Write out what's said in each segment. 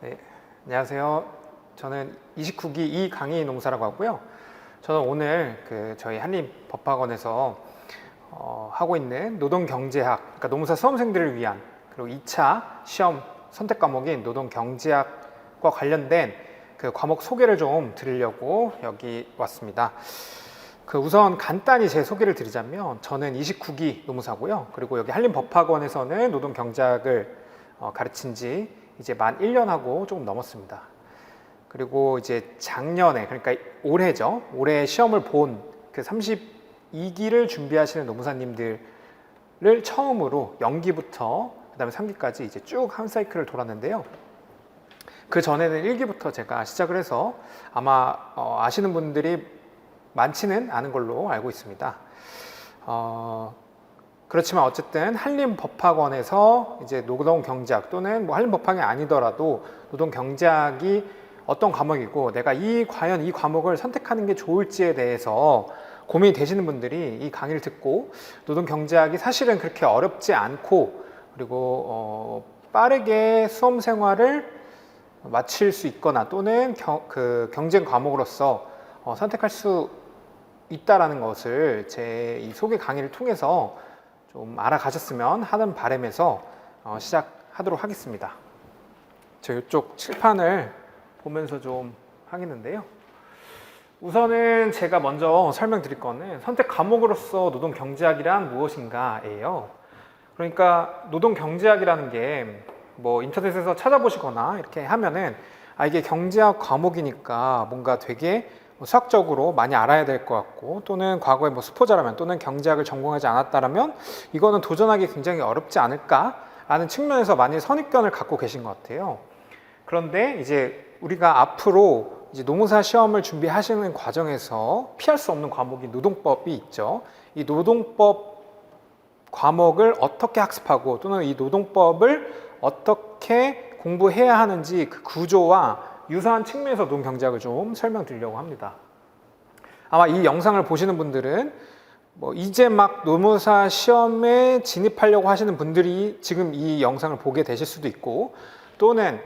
네, 안녕하세요. 저는 29기 이강희 농사라고 하고요. 저는 오늘 저희 한림법학원에서 하고 있는 노동경제학, 그러니까 농사 수험생들을 위한 그리고 2차 시험 선택 과목인 노동경제학과 관련된 그 과목 소개를 좀 드리려고 여기 왔습니다. 우선 간단히 제 소개를 드리자면 저는 29기 노무사고요. 그리고 여기 한림법학원에서는 노동경제학을 가르친 지 이제 만 1년하고 조금 넘었습니다. 그리고 이제 작년에, 그러니까 올해죠. 올해 시험을 본 그 32기를 준비하시는 노무사님들을 처음으로 0기부터 그다음에 3기까지 이제 쭉 한 사이클을 돌았는데요. 그 전에는 1기부터 제가 시작을 해서 아마 아시는 분들이 많지는 않은 걸로 알고 있습니다. 그렇지만 어쨌든 한림법학원에서 이제 노동경제학 또는 뭐 한림법학이 아니더라도 노동경제학이 어떤 과목이고 내가 과연 이 과목을 선택하는 게 좋을지에 대해서 고민이 되시는 분들이 이 강의를 듣고 노동경제학이 사실은 그렇게 어렵지 않고 그리고 빠르게 수험 생활을 마칠 수 있거나 또는 경쟁 과목으로서 선택할 수 있다라는 것을 제 이 소개 강의를 통해서 좀 알아가셨으면 하는 바람에서 시작하도록 하겠습니다. 저 이쪽 칠판을 보면서 좀 하겠는데요. 우선은 제가 먼저 설명드릴 거는 선택 과목으로서 노동경제학이란 무엇인가예요. 그러니까 노동경제학이라는 게 뭐 인터넷에서 찾아보시거나 이렇게 하면은 이게 경제학 과목이니까 뭔가 되게 수학적으로 많이 알아야 될 것 같고 또는 과거에 뭐 수포자라면 또는 경제학을 전공하지 않았다라면 이거는 도전하기 굉장히 어렵지 않을까라는 측면에서 많이 선입견을 갖고 계신 것 같아요. 그런데 이제 우리가 앞으로 이제 노무사 시험을 준비하시는 과정에서 피할 수 없는 과목이 노동법이 있죠. 이 노동법 과목을 어떻게 학습하고 또는 이 노동법을 어떻게 공부해야 하는지 그 구조와 유사한 측면에서 노동경제학을 좀 설명드리려고 합니다. 아마 이 영상을 보시는 분들은 뭐 이제 막 노무사 시험에 진입하려고 하시는 분들이 지금 이 영상을 보게 되실 수도 있고 또는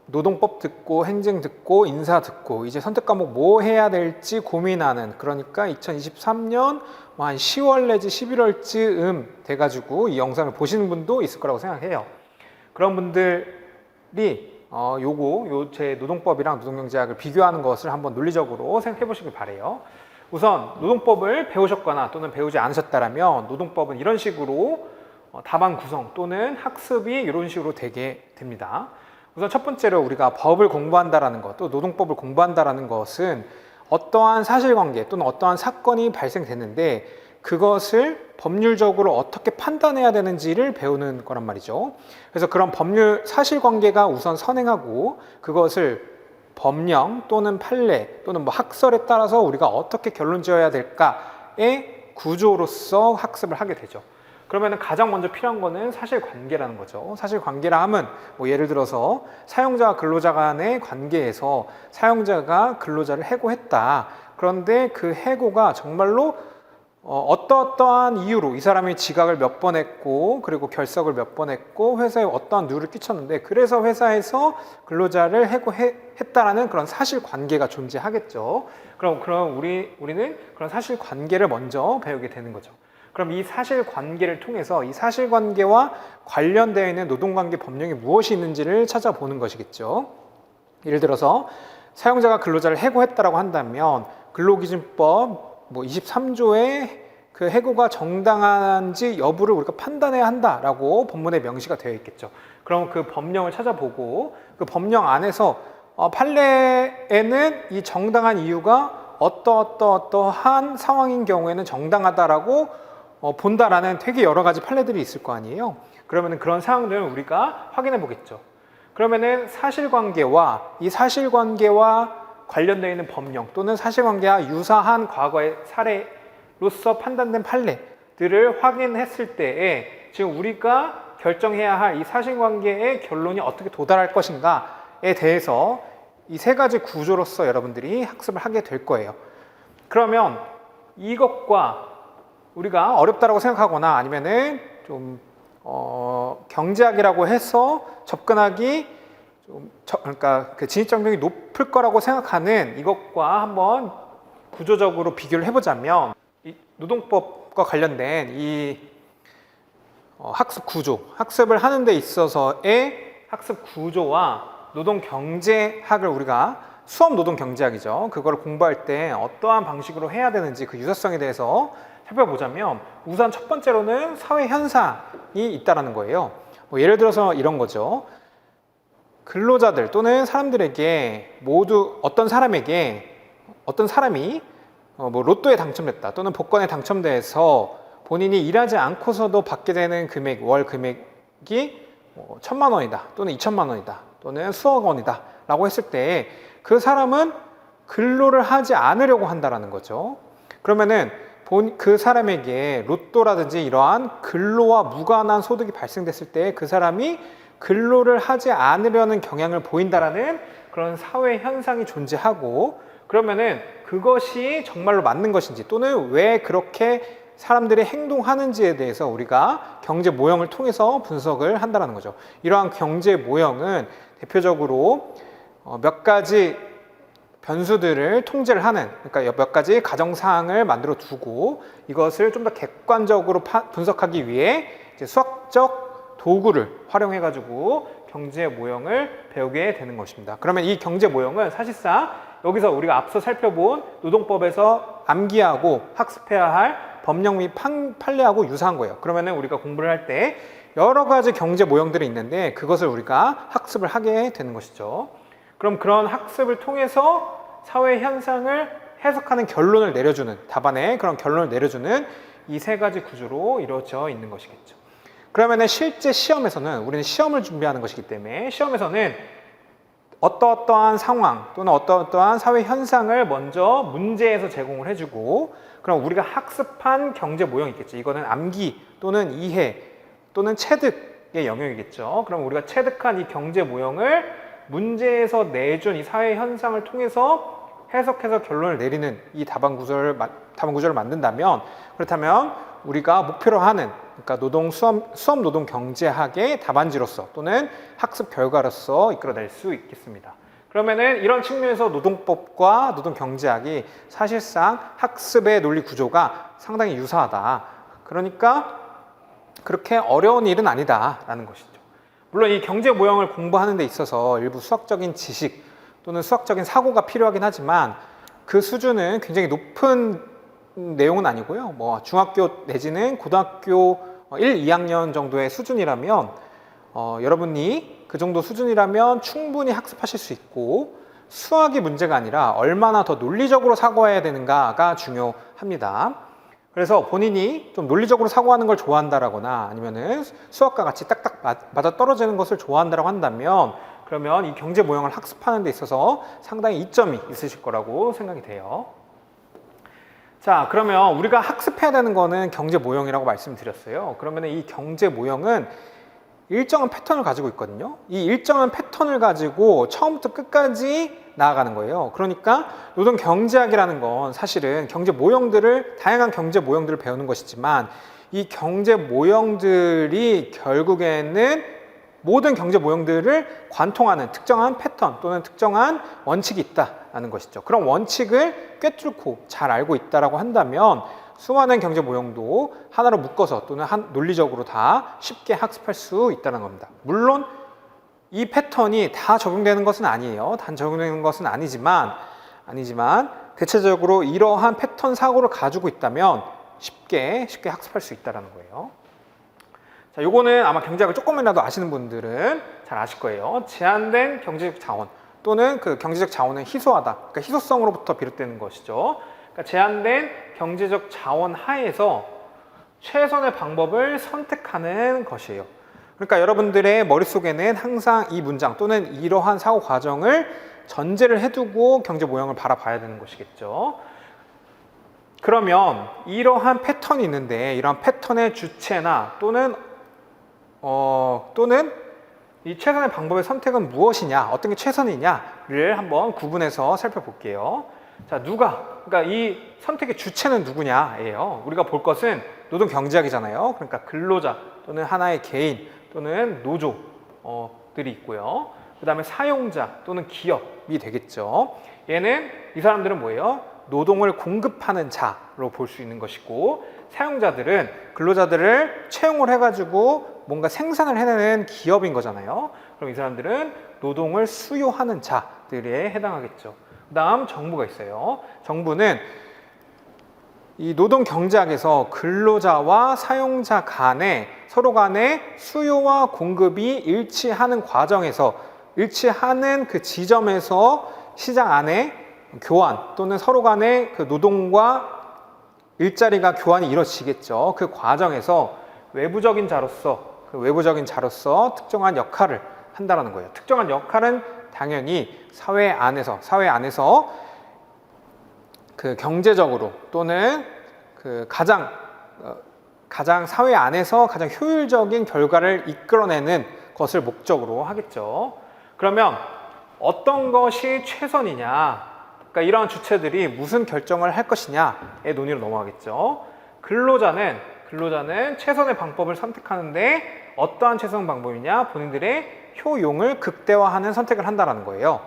노동법 듣고 행정 듣고 인사 듣고 이제 선택 과목 뭐 해야 될지 고민하는, 그러니까 2023년 한 10월 내지 11월쯤 돼가지고 이 영상을 보시는 분도 있을 거라고 생각해요. 그런 분들이 제 노동법이랑 노동경제학을 비교하는 것을 한번 논리적으로 생각해 보시길 바래요. 우선 노동법을 배우셨거나 또는 배우지 않으셨다면 노동법은 이런 식으로 답안 구성 또는 학습이 이런 식으로 되게 됩니다. 우선 첫 번째로 우리가 법을 공부한다라는 것, 또 노동법을 공부한다라는 것은 어떠한 사실관계 또는 어떠한 사건이 발생됐는데 그것을 법률적으로 어떻게 판단해야 되는지를 배우는 거란 말이죠. 그래서 그런 법률 사실관계가 우선 선행하고 그것을 법령 또는 판례 또는 뭐 학설에 따라서 우리가 어떻게 결론 지어야 될까의 구조로서 학습을 하게 되죠. 그러면 가장 먼저 필요한 거는 사실관계라는 거죠. 사실관계라 함은 뭐 예를 들어서 사용자와 근로자 간의 관계에서 사용자가 근로자를 해고했다. 그런데 그 해고가 정말로 어떠한 이유로 이 사람이 지각을 몇 번 했고 그리고 결석을 몇 번 했고 회사에 어떠한 누를 끼쳤는데 그래서 회사에서 근로자를 해고했다라는 그런 사실관계가 존재하겠죠. 그럼 우리는 그런 사실관계를 먼저 배우게 되는 거죠. 그럼 이 사실관계를 통해서 이 사실관계와 관련되어 있는 노동관계 법령이 무엇이 있는지를 찾아보는 것이겠죠. 예를 들어서 사용자가 근로자를 해고했다라고 한다면 근로기준법 뭐 23조에 그 해고가 정당한지 여부를 우리가 판단해야 한다라고 법문에 명시가 되어 있겠죠. 그럼 그 법령을 찾아보고 그 법령 안에서 판례에는 이 정당한 이유가 어떠한 상황인 경우에는 정당하다라고 본다라는 되게 여러 가지 판례들이 있을 거 아니에요. 그러면 그런 사항들을 우리가 확인해 보겠죠. 그러면은 이 사실관계와 관련되어 있는 법령 또는 사실관계와 유사한 과거의 사례로서 판단된 판례들을 확인했을 때에 지금 우리가 결정해야 할 이 사실관계의 결론이 어떻게 도달할 것인가에 대해서 이 세 가지 구조로서 여러분들이 학습을 하게 될 거예요. 그러면 이것과 우리가 어렵다라고 생각하거나 아니면은 좀 경제학이라고 해서 접근하기 그러니까 그 진입장벽이 높을 거라고 생각하는 이것과 한번 구조적으로 비교를 해보자면 이 노동법과 관련된 이 학습 구조, 학습을 하는 데 있어서의 학습 구조와 노동 경제학을 우리가 수업 노동 경제학이죠. 그걸 공부할 때 어떠한 방식으로 해야 되는지 그 유사성에 대해서 살펴보자면 우선 첫 번째로는 사회 현상이 있다라는 거예요. 뭐 예를 들어서 이런 거죠. 근로자들 또는 사람들에게 모두 어떤 사람이 뭐 로또에 당첨됐다 또는 복권에 당첨돼서 본인이 일하지 않고서도 받게 되는 금액, 월 금액이 1,000만 원이다 또는 2,000만 원이다 또는 수억 원이다 라고 했을 때 그 사람은 근로를 하지 않으려고 한다라는 거죠. 그러면은 그 사람에게 로또라든지 이러한 근로와 무관한 소득이 발생됐을 때 그 사람이 근로를 하지 않으려는 경향을 보인다라는 그런 사회 현상이 존재하고, 그러면은 그것이 정말로 맞는 것인지 또는 왜 그렇게 사람들이 행동하는지에 대해서 우리가 경제 모형을 통해서 분석을 한다는 거죠. 이러한 경제 모형은 대표적으로 몇 가지 변수들을 통제를 하는, 그러니까 몇 가지 가정사항을 만들어 두고 이것을 좀 더 객관적으로 분석하기 위해 이제 수학적 도구를 활용해 가지고 경제 모형을 배우게 되는 것입니다. 그러면 이 경제 모형은 사실상 여기서 우리가 앞서 살펴본 노동법에서 암기하고 학습해야 할 법령 및 판례하고 유사한 거예요. 그러면은 우리가 공부를 할 때 여러 가지 경제 모형들이 있는데 그것을 우리가 학습을 하게 되는 것이죠. 그럼 그런 학습을 통해서 사회 현상을 해석하는 결론을 내려주는, 답안에 그런 결론을 내려주는 이 세 가지 구조로 이루어져 있는 것이겠죠. 그러면은 실제 시험에서는 우리는 시험을 준비하는 것이기 때문에 시험에서는 어떠한 상황 또는 어떠한 사회 현상을 먼저 문제에서 제공을 해주고, 그럼 우리가 학습한 경제 모형이 있겠죠. 이거는 암기 또는 이해 또는 체득의 영역이겠죠. 그럼 우리가 체득한 이 경제 모형을 문제에서 내준 이 사회 현상을 통해서 해석해서 결론을 내리는 이 답안 구조를 만든다면, 그렇다면 우리가 목표로 하는, 그러니까 수업 노동 경제학의 답안지로서 또는 학습 결과로서 이끌어낼 수 있겠습니다. 그러면은 이런 측면에서 노동법과 노동 경제학이 사실상 학습의 논리 구조가 상당히 유사하다. 그러니까 그렇게 어려운 일은 아니다라는 것이죠. 물론 이 경제 모형을 공부하는 데 있어서 일부 수학적인 지식 또는 수학적인 사고가 필요하긴 하지만 그 수준은 굉장히 높은 내용은 아니고요. 뭐 중학교 내지는 고등학교 1, 2학년 정도의 수준이라면 여러분이 그 정도 수준이라면 충분히 학습하실 수 있고, 수학이 문제가 아니라 얼마나 더 논리적으로 사고해야 되는가가 중요합니다. 그래서 본인이 좀 논리적으로 사고하는 걸 좋아한다라거나 아니면은 수학과 같이 딱딱 맞아 떨어지는 것을 좋아한다라고 한다면, 그러면 이 경제 모형을 학습하는 데 있어서 상당히 이점이 있으실 거라고 생각이 돼요. 자, 그러면 우리가 학습해야 되는 거는 경제 모형이라고 말씀드렸어요. 그러면 이 경제 모형은 일정한 패턴을 가지고 있거든요. 이 일정한 패턴을 가지고 처음부터 끝까지 나아가는 거예요. 그러니까 노동 경제학이라는 건 사실은 경제 모형들을, 다양한 경제 모형들을 배우는 것이지만 이 경제 모형들이 결국에는 모든 경제 모형들을 관통하는 특정한 패턴 또는 특정한 원칙이 있다는 것이죠. 그런 원칙을 꿰뚫고 잘 알고 있다라고 한다면 수많은 경제 모형도 하나로 묶어서 또는 논리적으로 다 쉽게 학습할 수 있다는 겁니다. 물론 이 패턴이 다 적용되는 것은 아니에요. 단 적용되는 것은 아니지만 대체적으로 이러한 패턴 사고를 가지고 있다면 쉽게 학습할 수 있다는 거예요. 자, 요거는 아마 경제학을 조금이라도 아시는 분들은 잘 아실 거예요. 제한된 경제적 자원 또는 그 경제적 자원은 희소하다. 그러니까 희소성으로부터 비롯되는 것이죠. 그러니까 제한된 경제적 자원 하에서 최선의 방법을 선택하는 것이에요. 그러니까 여러분들의 머릿속에는 항상 이 문장 또는 이러한 사고 과정을 전제를 해두고 경제 모형을 바라봐야 되는 것이겠죠. 그러면 이러한 패턴이 있는데 이러한 패턴의 주체나 또는 이 최선의 방법의 선택은 무엇이냐, 어떤 게 최선이냐를 한번 구분해서 살펴볼게요. 자, 그러니까 이 선택의 주체는 누구냐예요. 우리가 볼 것은 노동 경제학이잖아요. 그러니까 근로자 또는 하나의 개인 또는 노조들이 있고요. 그 다음에 사용자 또는 기업이 되겠죠. 이 사람들은 뭐예요? 노동을 공급하는 자로 볼 수 있는 것이고, 사용자들은 근로자들을 채용을 해가지고 뭔가 생산을 해내는 기업인 거잖아요. 그럼 이 사람들은 노동을 수요하는 자들에 해당하겠죠. 그 다음 정부가 있어요. 정부는 이 노동 경제학에서 근로자와 사용자 간에 서로 간에 수요와 공급이 일치하는 과정에서, 일치하는 그 지점에서 시장 안에 교환 또는 서로 간에 그 노동과 일자리가 교환이 이루어지겠죠. 그 과정에서 외부적인 자로서 특정한 역할을 한다는 거예요. 특정한 역할은 당연히 사회 안에서 그 경제적으로 또는 그 가장 사회 안에서 가장 효율적인 결과를 이끌어내는 것을 목적으로 하겠죠. 그러면 어떤 것이 최선이냐, 그러니까 이러한 주체들이 무슨 결정을 할 것이냐의 논의로 넘어가겠죠. 근로자는 최선의 방법을 선택하는데 어떠한 최선 방법이냐, 본인들의 효용을 극대화하는 선택을 한다는 거예요.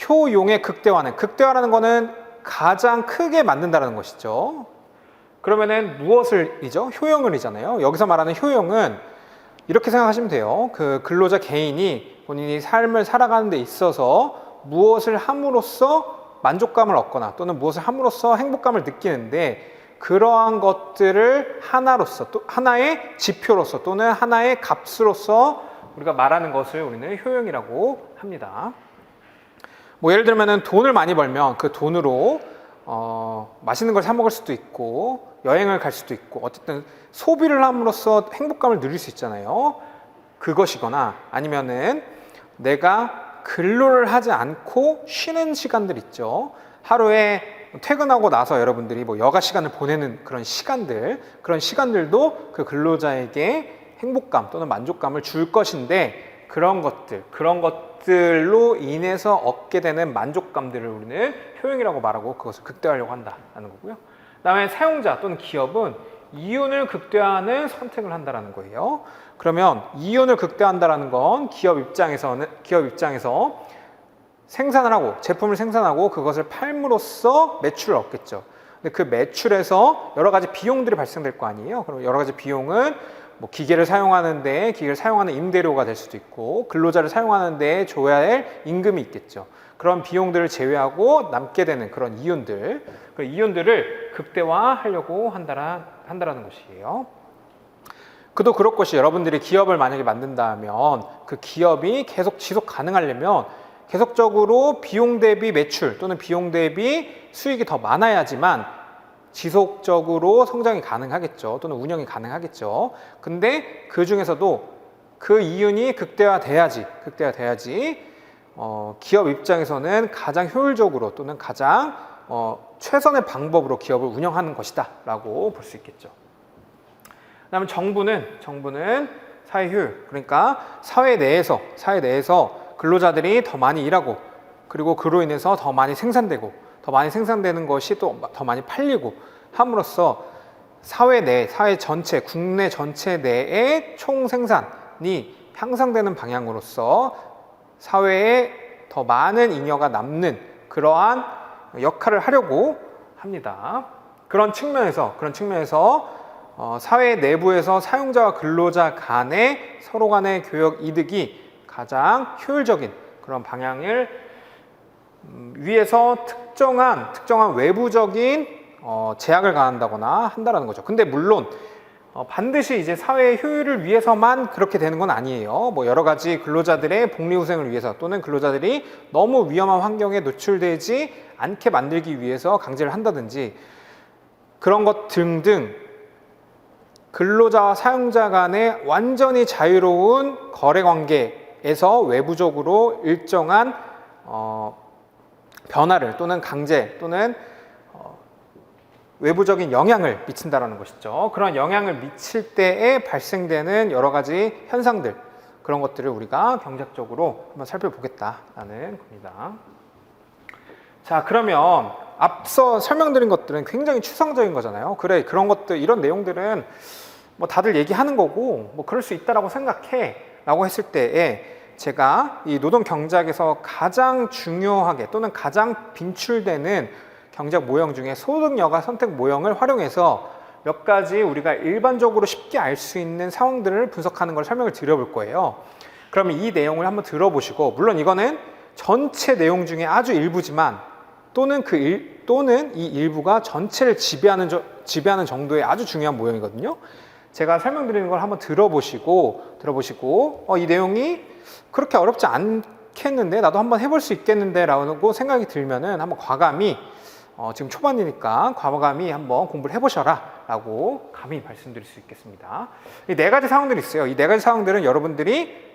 효용의 극대화라는 거는 가장 크게 만든다는 것이죠. 그러면은 무엇을이죠? 효용을이잖아요. 여기서 말하는 효용은 이렇게 생각하시면 돼요. 그 근로자 개인이 본인이 삶을 살아가는 데 있어서 무엇을 함으로써 만족감을 얻거나 또는 무엇을 함으로써 행복감을 느끼는데, 그러한 것들을 하나의 지표로서 또는 하나의 값으로서 우리가 말하는 것을 우리는 효용이라고 합니다. 뭐 예를 들면은 돈을 많이 벌면 그 돈으로 맛있는 걸 사 먹을 수도 있고 여행을 갈 수도 있고, 어쨌든 소비를 함으로써 행복감을 누릴 수 있잖아요. 그것이거나 아니면은 내가 근로를 하지 않고 쉬는 시간들 있죠. 하루에 퇴근하고 나서 여러분들이 뭐 여가 시간을 보내는 그런 시간들도 그 근로자에게 행복감 또는 만족감을 줄 것인데, 그런 것들로 인해서 얻게 되는 만족감들을 우리는 효용이라고 말하고 그것을 극대화하려고 한다는 거고요. 그 다음에 사용자 또는 기업은 이윤을 극대화하는 선택을 한다는 거예요. 그러면 이윤을 극대화한다는 건 기업 입장에서 생산을 하고 제품을 생산하고 그것을 팔므로써 매출을 얻겠죠. 근데 그 매출에서 여러 가지 비용들이 발생될 거 아니에요. 그럼 여러 가지 비용은 뭐 기계를 사용하는 임대료가 될 수도 있고, 근로자를 사용하는 데 줘야 할 임금이 있겠죠. 그런 비용들을 제외하고 남게 되는 그런 이윤들, 그 이윤들을 극대화하려고 한다라는 것이에요. 그도 그럴 것이, 여러분들이 기업을 만약에 만든다면 그 기업이 계속 지속 가능하려면 계속적으로 비용 대비 매출 또는 비용 대비 수익이 더 많아야지만 지속적으로 성장이 가능하겠죠. 또는 운영이 가능하겠죠. 근데 그 중에서도 그 이윤이 극대화돼야지 기업 입장에서는 가장 효율적으로 또는 가장 최선의 방법으로 기업을 운영하는 것이다 라고 볼 수 있겠죠. 그 다음에 정부는 사회 효율, 그러니까 사회 내에서 근로자들이 더 많이 일하고, 그리고 그로 인해서 더 많이 생산되는 것이 또 더 많이 팔리고 함으로써 사회 전체, 국내 전체 내의 총 생산이 향상되는 방향으로서 사회에 더 많은 잉여가 남는 그러한 역할을 하려고 합니다. 그런 측면에서 사회 내부에서 사용자와 근로자 간의 서로 간의 교역 이득이 가장 효율적인 그런 방향을 위해서 특정한 외부적인 제약을 가한다거나 한다는 거죠. 근데 물론 반드시 이제 사회의 효율을 위해서만 그렇게 되는 건 아니에요. 뭐 여러 가지 근로자들의 복리후생을 위해서 또는 근로자들이 너무 위험한 환경에 노출되지 않게 만들기 위해서 강제를 한다든지, 그런 것 등등 근로자와 사용자 간의 완전히 자유로운 거래 관계에서 외부적으로 일정한 변화를 또는 강제 또는 외부적인 영향을 미친다는 것이죠. 그런 영향을 미칠 때에 발생되는 여러 가지 현상들, 그런 것들을 우리가 경제학적으로 한번 살펴보겠다라는 겁니다. 자, 그러면 앞서 설명드린 것들은 굉장히 추상적인 거잖아요. 그래, 그런 것들, 이런 내용들은 뭐 다들 얘기하는 거고 뭐 그럴 수 있다라고 생각해 라고 했을 때에 제가 이 노동 경제학에서 가장 중요하게 또는 가장 빈출되는 경제학 모형 중에 소득 여가 선택 모형을 활용해서 몇 가지 우리가 일반적으로 쉽게 알 수 있는 상황들을 분석하는 걸 설명을 드려볼 거예요. 그러면 이 내용을 한번 들어보시고, 물론 이거는 전체 내용 중에 아주 일부지만 또는 이 일부가 전체를 지배하는 정도의 아주 중요한 모형이거든요. 제가 설명드리는 걸 한번 들어보시고 이 내용이 그렇게 어렵지 않겠는데 나도 한번 해볼 수 있겠는데 라고 생각이 들면은 한번 과감히 지금 초반이니까 과감히 한번 공부를 해보셔라 라고 감히 말씀드릴 수 있겠습니다. 이 네 가지 상황들이 있어요. 이 네 가지 상황들은 여러분들이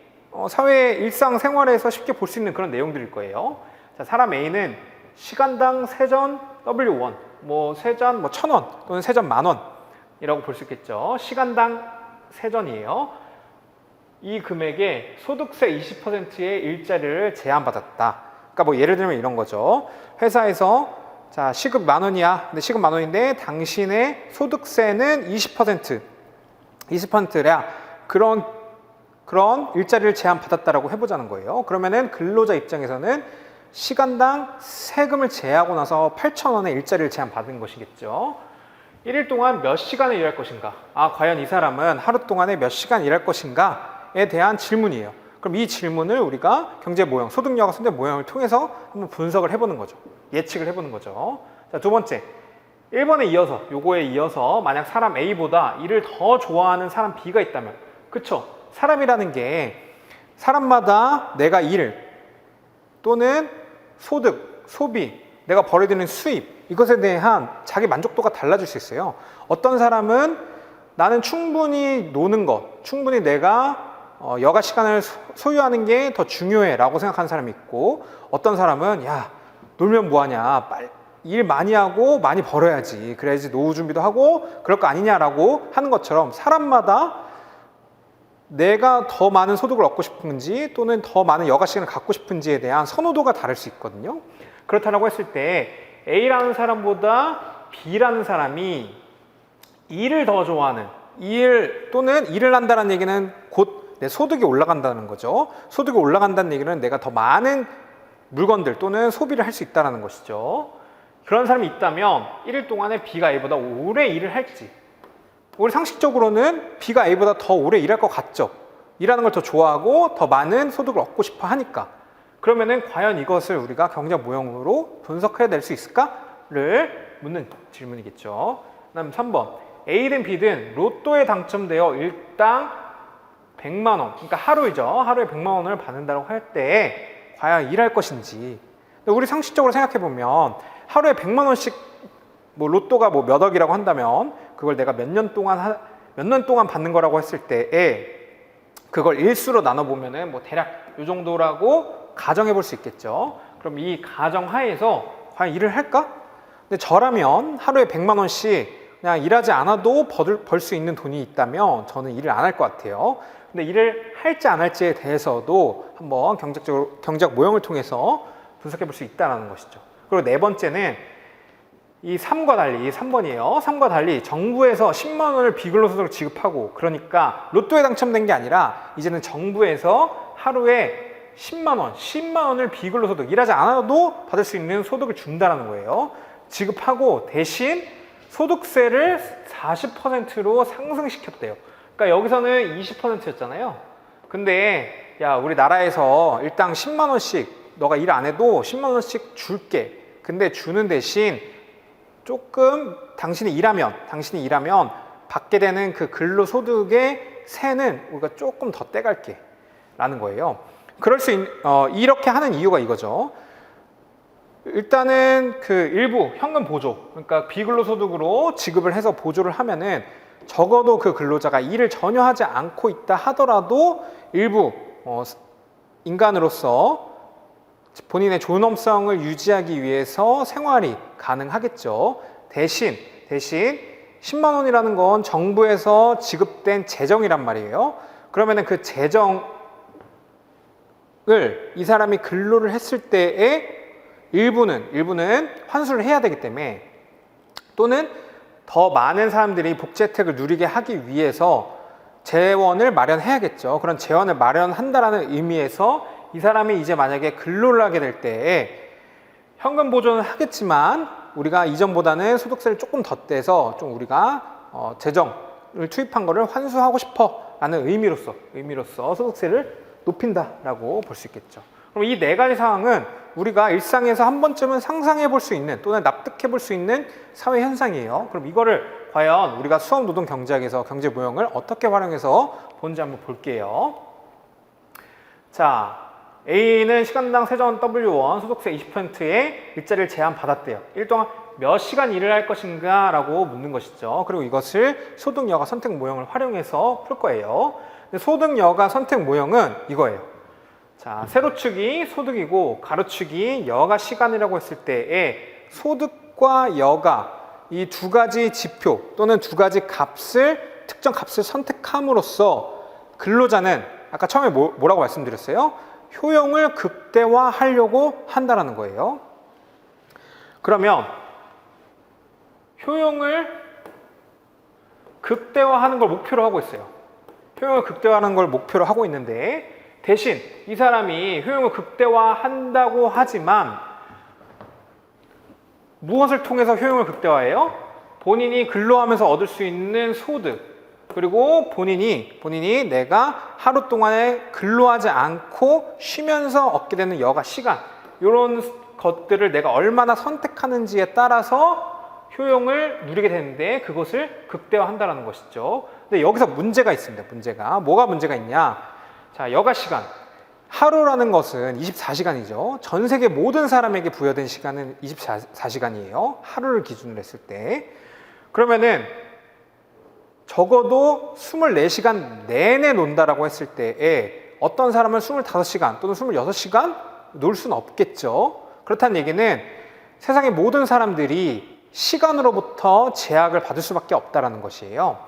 사회 일상생활에서 쉽게 볼 수 있는 그런 내용들일 거예요. 자, 사람 A는 시간당 세전 W1, 뭐 세전 1,000원 또는 세전 10,000원이라고 볼 수 있겠죠. 시간당 세전이에요. 이 금액에 소득세 20%의 일자리를 제한받았다. 그러니까 뭐 예를 들면 이런 거죠. 회사에서 자, 시급 10,000원이야. 근데 시급 10,000원인데 당신의 소득세는 20%야. 그런 일자리를 제한받았다라고 해보자는 거예요. 그러면은 근로자 입장에서는 시간당 세금을 제하고 나서 8,000원의 일자리를 제한받은 것이겠죠. 1일 동안 몇 시간을 일할 것인가? 과연 이 사람은 하루 동안에 몇 시간 일할 것인가에 대한 질문이에요. 그럼 이 질문을 우리가 경제 모형, 소득 여가 선택 모형을 통해서 한번 분석을 해보는 거죠. 예측을 해보는 거죠. 자, 두 번째. 1번에 이어서, 요거에 이어서 만약 사람 A보다 일을 더 좋아하는 사람 B가 있다면, 그쵸? 사람이라는 게 사람마다 내가 일 또는 소득, 소비, 내가 벌어들이는 수입, 이것에 대한 자기 만족도가 달라질 수 있어요. 어떤 사람은 나는 충분히 노는 것, 충분히 내가 여가 시간을 소유하는 게 더 중요해 라고 생각하는 사람이 있고, 어떤 사람은 야, 놀면 뭐하냐, 일 많이 하고 많이 벌어야지, 그래야지 노후 준비도 하고 그럴 거 아니냐라고 하는 것처럼 사람마다 내가 더 많은 소득을 얻고 싶은지 또는 더 많은 여가 시간을 갖고 싶은지에 대한 선호도가 다를 수 있거든요. 그렇다고 했을 때 A라는 사람보다 B라는 사람이 일을 더 좋아하는, 또는 일을 한다는 얘기는 곧 내 소득이 올라간다는 거죠. 소득이 올라간다는 얘기는 내가 더 많은 물건들 또는 소비를 할 수 있다는 것이죠. 그런 사람이 있다면 1일 동안에 B가 A보다 오래 일을 할지, 우리 상식적으로는 B가 A보다 더 오래 일할 것 같죠. 일하는 걸 더 좋아하고 더 많은 소득을 얻고 싶어 하니까. 그러면은 과연 이것을 우리가 경제학 모형으로 분석해야 될 수 있을까를 묻는 질문이겠죠. 그다음 3번. A든 B든 로또에 당첨되어 일당 100만 원, 그러니까 하루이죠. 하루에 100만 원을 받는다고 할 때 과연 일할 것인지. 우리 상식적으로 생각해 보면 하루에 100만 원씩 뭐 로또가 뭐 몇 억이라고 한다면 그걸 내가 몇 년 동안 받는 거라고 했을 때에 그걸 일수로 나눠 보면은 뭐 대략 이 정도라고 가정해 볼 수 있겠죠. 그럼 이 가정 하에서 과연 일을 할까? 근데 저라면 하루에 100만 원씩 그냥 일하지 않아도 벌 수 있는 돈이 있다면 저는 일을 안 할 것 같아요. 근데 일을 할지 안 할지에 대해서도 한번 경제학 모형을 통해서 분석해 볼 수 있다는 것이죠. 그리고 네 번째는 이 3과 달리, 3번이에요. 3과 달리 정부에서 10만 원을 비근로소득을 지급하고, 그러니까 로또에 당첨된 게 아니라 이제는 정부에서 하루에 10만 원을 비근로소득, 일하지 않아도 받을 수 있는 소득을 준다는 거예요. 지급하고 대신 소득세를 40%로 상승시켰대요. 그러니까 여기서는 20%였잖아요. 근데 야, 우리나라에서 일당 10만 원씩 너가 일 안 해도 10만 원씩 줄게. 근데 주는 대신 조금 당신이 일하면 받게 되는 그 근로소득의 세는 우리가 조금 더 떼갈게 라는 거예요. 이렇게 하는 이유가 이거죠. 일단은 그 일부 현금 보조, 그러니까 비근로소득으로 지급을 해서 보조를 하면은 적어도 그 근로자가 일을 전혀 하지 않고 있다 하더라도 일부 인간으로서 본인의 존엄성을 유지하기 위해서 생활이 가능하겠죠. 대신 10만 원이라는 건 정부에서 지급된 재정이란 말이에요. 그러면은 그 재정을 이 사람이 근로를 했을 때에 일부는 환수를 해야 되기 때문에, 또는 더 많은 사람들이 복지 혜택을 누리게 하기 위해서 재원을 마련해야겠죠. 그런 재원을 마련한다라는 의미에서 이 사람이 이제 만약에 근로를 하게 될 때에 현금 보존은 하겠지만 우리가 이전보다는 소득세를 조금 덧대서 좀 우리가 재정을 투입한 거를 환수하고 싶어 라는 의미로서 소득세를 높인다라고 볼 수 있겠죠. 그럼 이 네 가지 상황은 우리가 일상에서 한 번쯤은 상상해 볼 수 있는 또는 납득해 볼 수 있는 사회 현상이에요. 그럼 이거를 과연 우리가 수업노동경제학에서 경제모형을 어떻게 활용해서 보는지 한번 볼게요. 자, A는 시간당 세전 W1 소득세 20%의 일자리를 제한받았대요. 일 동안 몇 시간 일을 할 것인가 라고 묻는 것이죠. 그리고 이것을 소득여가 선택 모형을 활용해서 풀 거예요. 소득여가 선택 모형은 이거예요. 자, 세로축이 소득이고 가로축이 여가 시간이라고 했을 때에 소득과 여가 이 두 가지 지표 또는 두 가지 특정 값을 선택함으로써 근로자는 아까 처음에 뭐라고 말씀드렸어요? 효용을 극대화하려고 한다라는 거예요. 그러면 효용을 극대화하는 걸 목표로 하고 있어요. 효용을 극대화하는 걸 목표로 하고 있는데 대신 이 사람이 효용을 극대화한다고 하지만 무엇을 통해서 효용을 극대화해요? 본인이 근로하면서 얻을 수 있는 소득 그리고 본인이 내가 하루 동안에 근로하지 않고 쉬면서 얻게 되는 여가 시간 이런 것들을 내가 얼마나 선택하는지에 따라서 효용을 누리게 되는데 그것을 극대화한다는 것이죠. 근데 여기서 문제가 있습니다. 뭐가 문제가 있냐? 자, 여가 시간. 하루라는 것은 24시간이죠. 전 세계 모든 사람에게 부여된 시간은 24시간이에요. 하루를 기준으로 했을 때. 그러면은 적어도 24시간 내내 논다라고 했을 때에 어떤 사람은 25시간 또는 26시간 놀 수는 없겠죠. 그렇다는 얘기는 세상의 모든 사람들이 시간으로부터 제약을 받을 수밖에 없다라는 것이에요.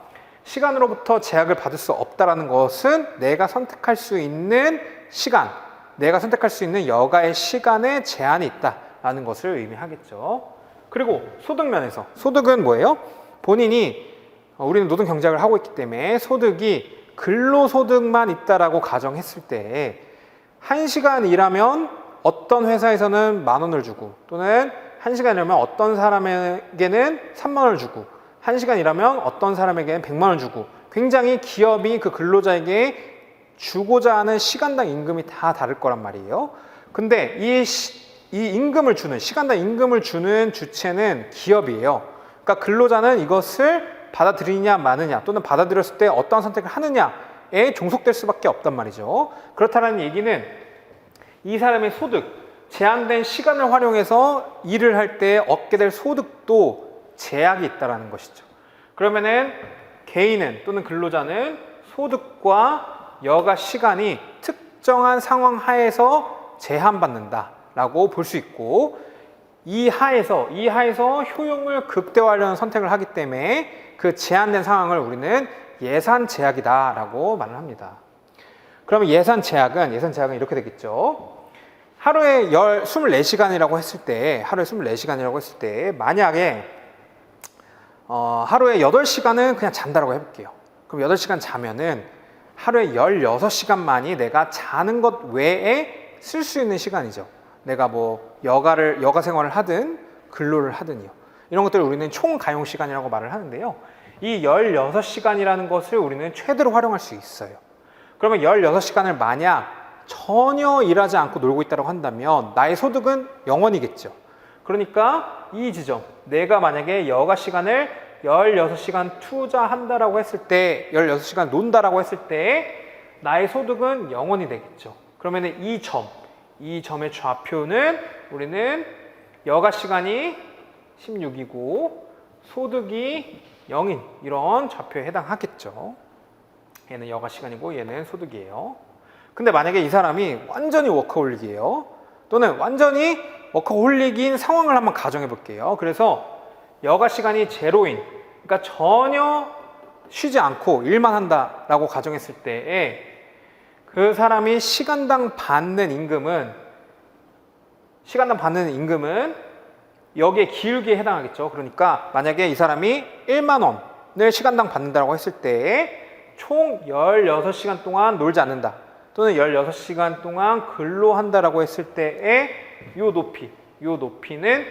시간으로부터 제약을 받을 수 없다라는 것은 내가 선택할 수 있는 시간, 내가 선택할 수 있는 여가의 시간에 제한이 있다라는 것을 의미하겠죠. 그리고 소득 면에서 소득은 뭐예요? 본인이 우리는 노동 경제학을 하고 있기 때문에 소득이 근로소득만 있다라고 가정했을 때 1시간 일하면 어떤 회사에서는 10,000원을 주고 또는 1시간 일하면 어떤 사람에게는 30,000원을 주고 1시간 일하면 어떤 사람에게는 100,000원 주고 굉장히 기업이 그 근로자에게 주고자 하는 시간당 임금이 다 다를 거란 말이에요. 근데 이 임금을 주는 시간당 임금을 주는 주체는 기업이에요. 그러니까 근로자는 이것을 받아들이냐 마느냐 또는 받아들였을 때 어떤 선택을 하느냐에 종속될 수밖에 없단 말이죠. 그렇다는 얘기는 이 사람의 소득, 제한된 시간을 활용해서 일을 할 때 얻게 될 소득도 제약이 있다는 것이죠. 그러면은 개인은 또는 근로자는 소득과 여가 시간이 특정한 상황 하에서 제한받는다라고 볼 수 있고 이 하에서 효용을 극대화하려는 선택을 하기 때문에 그 제한된 상황을 우리는 예산 제약이다라고 말을 합니다. 그러면 예산 제약은 이렇게 되겠죠. 하루에 24시간이라고 했을 때 만약에 하루에 8시간은 그냥 잔다라고 해볼게요. 그럼 8시간 자면은 하루에 16시간만이 내가 자는 것 외에 쓸 수 있는 시간이죠. 내가 뭐 여가 생활을 하든 근로를 하든요. 이런 것들을 우리는 총 가용 시간이라고 말을 하는데요. 이 16시간이라는 것을 우리는 최대로 활용할 수 있어요. 그러면 16시간을 만약 전혀 일하지 않고 놀고 있다고 한다면 나의 소득은 0원이겠죠. 그러니까 이 지점, 내가 만약에 여가 시간을 16시간 투자한다라고 했을 때 16시간 논다라고 했을 때 나의 소득은 0원이 되겠죠. 그러면 이 점의 좌표는 우리는 여가 시간이 16이고 소득이 0인 이런 좌표에 해당하겠죠. 얘는 여가 시간이고 얘는 소득이에요. 근데 만약에 이 사람이 완전히 워커홀릭이에요. 또는 완전히 워커홀릭인 상황을 한번 가정해 볼게요. 그래서 여가 시간이 제로인, 그러니까 전혀 쉬지 않고 일만 한다라고 가정했을 때에 그 사람이 시간당 받는 임금은 여기에 기울기에 해당하겠죠. 그러니까 만약에 이 사람이 1만 원을 시간당 받는다고 했을 때 총 16시간 동안 놀지 않는다. 또는 16시간 동안 근로한다라고 했을 때의 요 높이는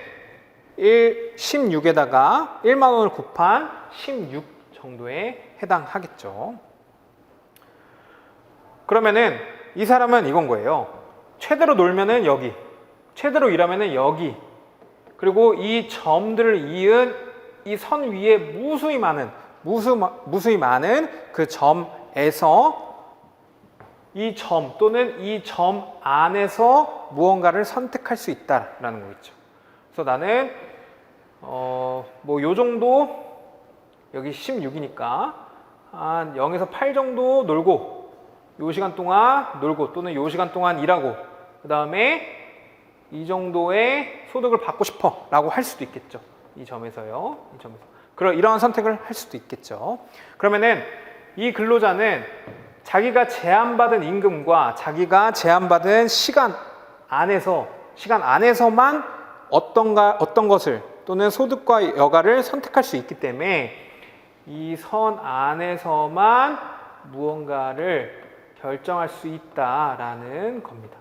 16에다가 1만 원을 곱한 16 정도에 해당하겠죠. 그러면은 이 사람은 이건 거예요. 최대로 놀면은 여기, 최대로 일하면은 여기, 그리고 이 점들을 이은 이 선 위에 무수히 많은 그 점에서 이 점 또는 이 점 안에서 무언가를 선택할 수 있다라는 거겠죠. 그래서 나는 뭐 요 정도, 여기 16이니까 한 0에서 8 정도 놀고, 요 시간 동안 놀고 또는 요 시간 동안 일하고, 그 다음에 이 정도의 소득을 받고 싶어 라고 할 수도 있겠죠. 이 점에서요. 이 점에서. 이러한 선택을 할 수도 있겠죠. 그러면은 이 근로자는 자기가 제한받은 임금과 자기가 제한받은 시간 안에서만 어떤 것을 또는 소득과 여가를 선택할 수 있기 때문에 이 선 안에서만 무언가를 결정할 수 있다라는 겁니다.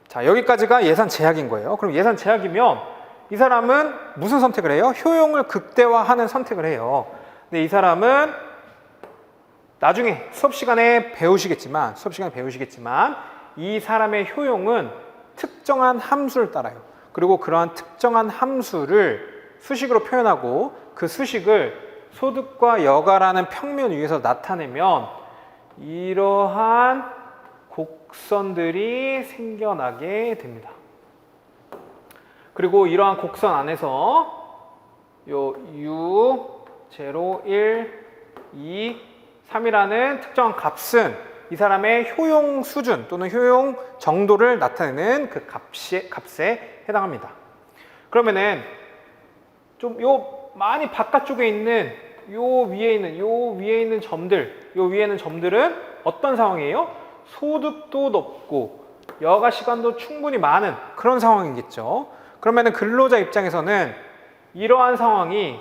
자, 여기까지가 예산 제약인 거예요. 그럼 예산 제약이면 이 사람은 무슨 선택을 해요? 효용을 극대화하는 선택을 해요. 근데 이 사람은 나중에 수업 시간에 배우시겠지만 이 사람의 효용은 특정한 함수를 따라요. 그리고 그러한 특정한 함수를 수식으로 표현하고 그 수식을 소득과 여가라는 평면 위에서 나타내면 이러한 곡선들이 생겨나게 됩니다. 그리고 이러한 곡선 안에서 요 U, 0, 1, 2, 3이라는 특정한 값은 이 사람의 효용 수준 또는 효용 정도를 나타내는 그 값에 해당합니다. 그러면은 좀 요 많이 바깥쪽에 있는 요 위에 있는 점들은 어떤 상황이에요? 소득도 높고 여가 시간도 충분히 많은 그런 상황이겠죠. 그러면은 근로자 입장에서는 이러한 상황이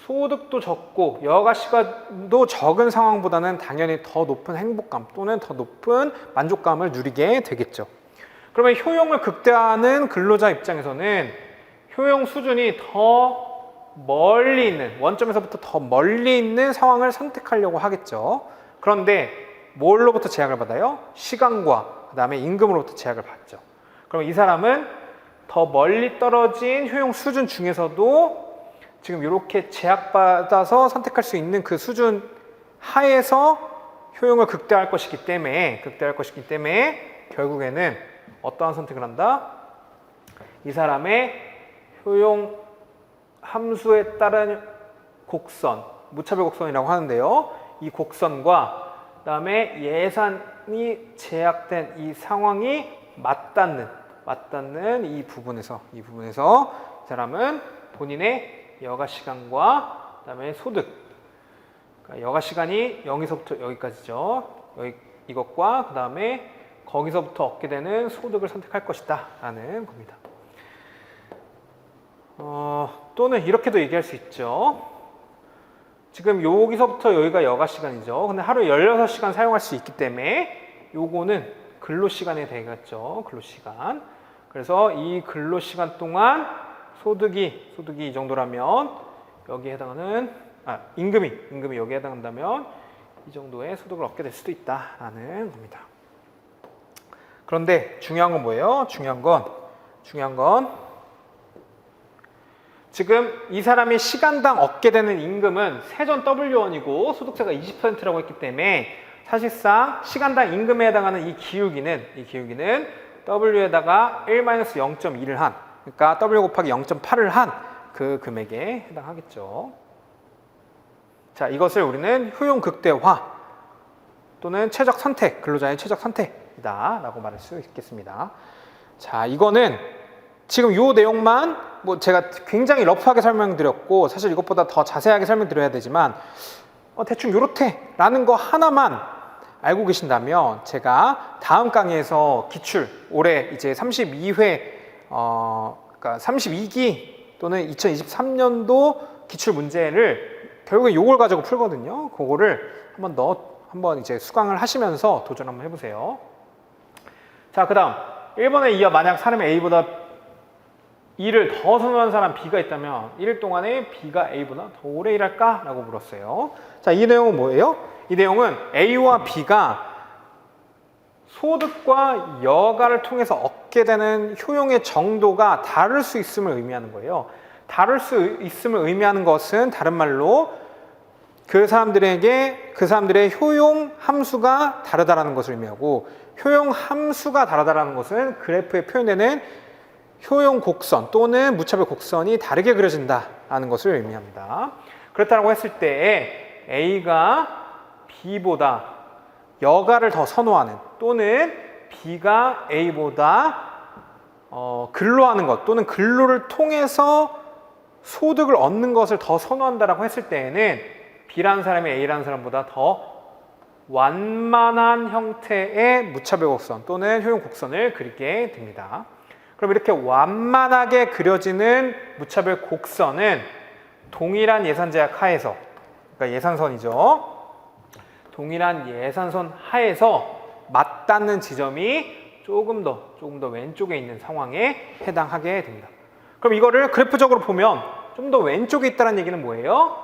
소득도 적고 여가 시간도 적은 상황보다는 당연히 더 높은 행복감 또는 더 높은 만족감을 누리게 되겠죠. 그러면 효용을 극대화하는 근로자 입장에서는 효용 수준이 더 멀리 있는, 원점에서부터 더 멀리 있는 상황을 선택하려고 하겠죠. 그런데 뭘로부터 제약을 받아요? 시간과 그 다음에 임금으로부터 제약을 받죠. 그럼 이 사람은 더 멀리 떨어진 효용 수준 중에서도 지금 이렇게 제약받아서 선택할 수 있는 그 수준 하에서 효용을 극대화할 것이기 때문에 결국에는 어떠한 선택을 한다? 이 사람의 효용 함수에 따른 곡선, 무차별 곡선이라고 하는데요. 이 곡선과 그다음에 예산이 제약된 이 상황이 맞닿는 이 부분에서 이 사람은 본인의 여가 시간과 그다음에 소득, 그러니까 여가 시간이 0에서부터 여기까지죠. 이것과 그다음에 거기서부터 얻게 되는 소득을 선택할 것이다 라는 겁니다. 또는 이렇게도 얘기할 수 있죠. 지금 여기서부터 여기가 여가 시간이죠. 근데 하루에 16시간 사용할 수 있기 때문에 요거는 근로 시간에 되겠죠. 근로 시간. 그래서 이 근로 시간 동안 소득이 이 정도라면 여기에 해당하는 임금이 여기에 해당한다면 이 정도의 소득을 얻게 될 수도 있다라는 겁니다. 그런데 중요한 건 뭐예요? 중요한 건 지금 이 사람이 시간당 얻게 되는 임금은 세전 W1이고 소득세가 20%라고 했기 때문에 사실상 시간당 임금에 해당하는 이 기울기는 W에다가 1-0.2를 한, 그러니까 W 곱하기 0.8을 한 그 금액에 해당하겠죠. 자, 이것을 우리는 효용 극대화 또는 최적 선택, 근로자의 최적 선택이다 라고 말할 수 있겠습니다. 자, 이거는 지금 이 내용만 제가 굉장히 러프하게 설명드렸고 사실 이것보다 더 자세하게 설명드려야 되지만 대충 요렇게 라는 거 하나만 알고 계신다면 제가 다음 강의에서 기출 올해 이제 32회 그러니까 32기 또는 2023년도 기출 문제를 결국에 요걸 가지고 풀거든요. 그거를 한번 이제 수강을 하시면서 도전 한번 해보세요. 자, 그 다음 1번에 이어 만약 사람이 A보다 2를 더 선호하는 사람 B가 있다면 1일 동안에 B가 A보다 더 오래 일할까? 라고 물었어요. 자, 이 내용은 뭐예요? 이 내용은 A와 B가 소득과 여가를 통해서 얻게 되는 효용의 정도가 다를 수 있음을 의미하는 거예요. 다를 수 있음을 의미하는 것은 다른 말로 그 사람들의 효용 함수가 다르다라는 것을 의미하고, 효용 함수가 다르다라는 것은 그래프에 표현되는 효용 곡선 또는 무차별 곡선이 다르게 그려진다라는 것을 의미합니다. 그렇다고 했을 때 A가 B보다 여가를 더 선호하는 또는 B가 A보다 근로하는 것 또는 근로를 통해서 소득을 얻는 것을 더 선호한다라고 했을 때에는 B라는 사람이 A라는 사람보다 더 완만한 형태의 무차별 곡선 또는 효용 곡선을 그리게 됩니다. 그럼 이렇게 완만하게 그려지는 무차별 곡선은 동일한 예산 제약 하에서, 그러니까 예산선이죠. 동일한 예산선 하에서 맞닿는 지점이 조금 더 왼쪽에 있는 상황에 해당하게 됩니다. 그럼 이거를 그래프적으로 보면 좀 더 왼쪽에 있다는 얘기는 뭐예요?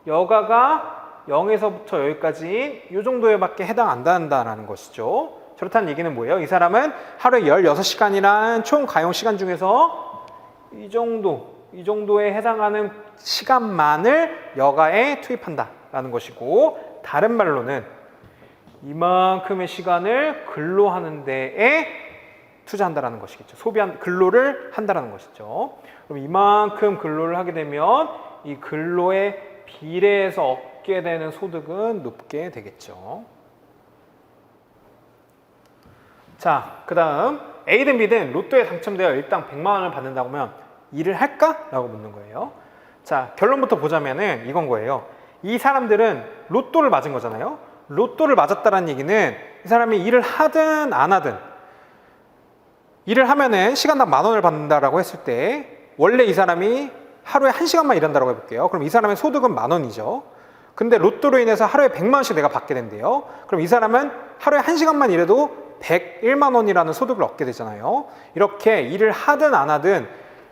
여가가 0에서부터 여기까지 이 정도에밖에 해당 안 한다는 것이죠. 그렇다는 얘기는 뭐예요? 이 사람은 하루에 16시간이라는 총 가용 시간 중에서 이 정도에 해당하는 시간만을 여가에 투입한다라는 것이고, 다른 말로는 이만큼의 시간을 근로하는 데에 투자한다라는 것이겠죠. 근로를 한다라는 것이죠. 그럼 이만큼 근로를 하게 되면 이 근로에 비례해서 얻게 되는 소득은 높게 되겠죠. 자, 그 다음 A든 B든 로또에 당첨되어 일당 100만 원을 받는다고 하면 일을 할까? 라고 묻는 거예요. 자, 결론부터 보자면은 이건 거예요. 이 사람들은 로또를 맞은 거잖아요. 로또를 맞았다는 얘기는 이 사람이 일을 하든 안 하든, 일을 하면은 시간당 10,000원을 받는다라고 했을 때 원래 이 사람이 하루에 1시간만 일한다고 해볼게요. 그럼 이 사람의 소득은 10,000원이죠. 근데 로또로 인해서 하루에 100만 원씩 내가 받게 된대요. 그럼 이 사람은 하루에 1시간만 일해도 101만 원이라는 소득을 얻게 되잖아요. 이렇게 일을 하든 안 하든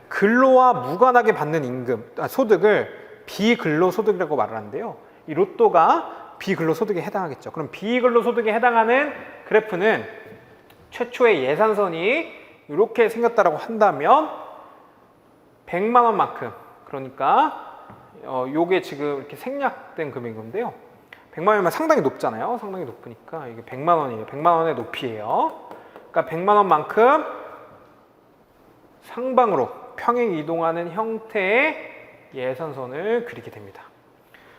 근로와 무관하게 받는 소득을 비근로소득이라고 말을 하는데요. 이 로또가 비근로소득에 해당하겠죠. 그럼 비근로소득에 해당하는 그래프는 최초의 예산선이 이렇게 생겼다라고 한다면 100만 원만큼, 그러니까 요게 지금 이렇게 생략된 금액인데요. 100만 원이면 상당히 높잖아요. 상당히 높으니까 이게 100만 원이에요. 100만 원의 높이예요. 그러니까 100만 원만큼 상방으로 평행 이동하는 형태의 예산선을 그리게 됩니다.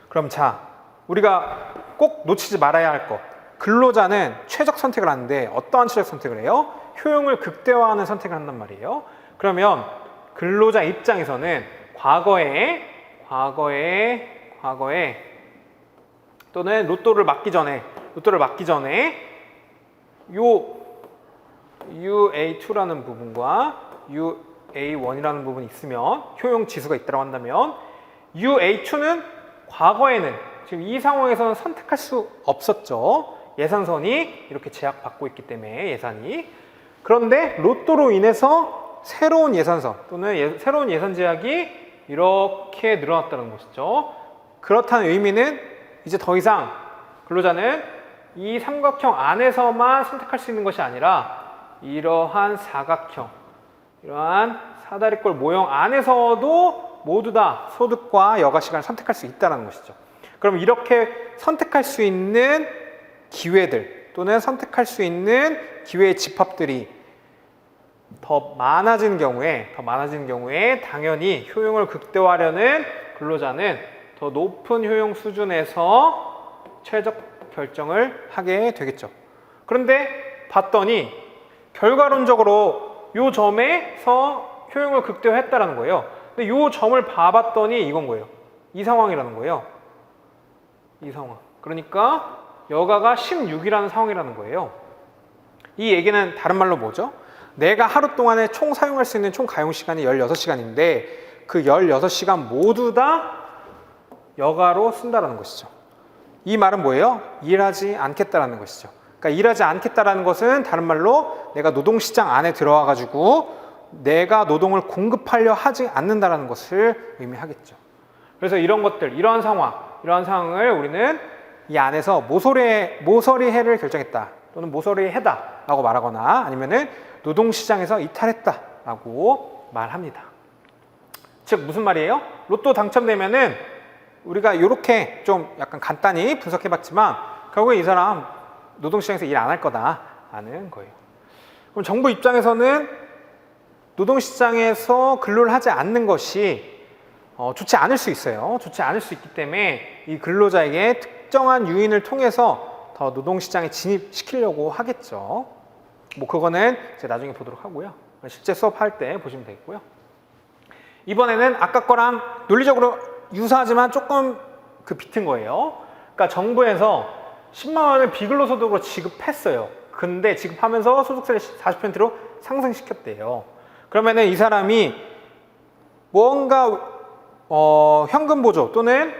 그럼 자, 우리가 꼭 놓치지 말아야 할 것. 근로자는 최적 선택을 하는데 어떠한 최적 선택을 해요? 효용을 극대화하는 선택을 한단 말이에요. 그러면 근로자 입장에서는 과거에 또는 로또를 맞기 전에 요 UA2라는 부분과 UA1이라는 부분이 있으면 효용 지수가 있다고 한다면 UA2는 과거에는 지금 이 상황에서는 선택할 수 없었죠. 예산선이 이렇게 제약받고 있기 때문에 예산이. 그런데 로또로 인해서 새로운 예산선 또는 새로운 예산 제약이 이렇게 늘어났다는 것이죠. 그렇다는 의미는 이제 더 이상 근로자는 이 삼각형 안에서만 선택할 수 있는 것이 아니라 이러한 사각형, 이러한 사다리꼴 모형 안에서도 모두 다 소득과 여가 시간을 선택할 수 있다는 것이죠. 그럼 이렇게 선택할 수 있는 기회들 또는 선택할 수 있는 기회의 집합들이 더 많아진 경우에 당연히 효용을 극대화하려는 근로자는 더 높은 효용 수준에서 최적 결정을 하게 되겠죠. 그런데 봤더니 결과론적으로 이 점에서 효용을 극대화했다라는 거예요. 근데 이 점을 봐봤더니 이건 거예요. 이 상황이라는 거예요. 이 상황. 그러니까 여가가 16이라는 상황이라는 거예요. 이 얘기는 다른 말로 뭐죠? 내가 하루 동안에 총 사용할 수 있는 총 가용 시간이 16시간인데 그 16시간 모두 다 여가로 쓴다라는 것이죠. 이 말은 뭐예요? 일하지 않겠다라는 것이죠. 그러니까 일하지 않겠다라는 것은 다른 말로 내가 노동시장 안에 들어와 가지고 내가 노동을 공급하려 하지 않는다라는 것을 의미하겠죠. 그래서 이런 것들, 이러한 상황을 우리는 이 안에서 모서리해를 결정했다 또는 모서리해다라고 말하거나 아니면은 노동시장에서 이탈했다라고 말합니다. 즉 무슨 말이에요? 로또 당첨되면은 우리가 이렇게 좀 약간 간단히 분석해봤지만 결국에 이 사람 노동시장에서 일 안 할 거다라는 거예요. 그럼 정부 입장에서는 노동시장에서 근로를 하지 않는 것이 좋지 않을 수 있어요. 좋지 않을 수 있기 때문에 이 근로자에게 특정한 유인을 통해서 더 노동시장에 진입시키려고 하겠죠. 뭐 그거는 이제 나중에 보도록 하고요. 실제 수업할 때 보시면 되겠고요. 이번에는 아까 거랑 논리적으로 유사하지만 조금 그 비튼 거예요. 그러니까 정부에서 10만 원을 비근로소득으로 지급했어요. 근데 지급하면서 소득세를 40%로 상승시켰대요. 그러면은 이 사람이 뭔가 현금 보조 또는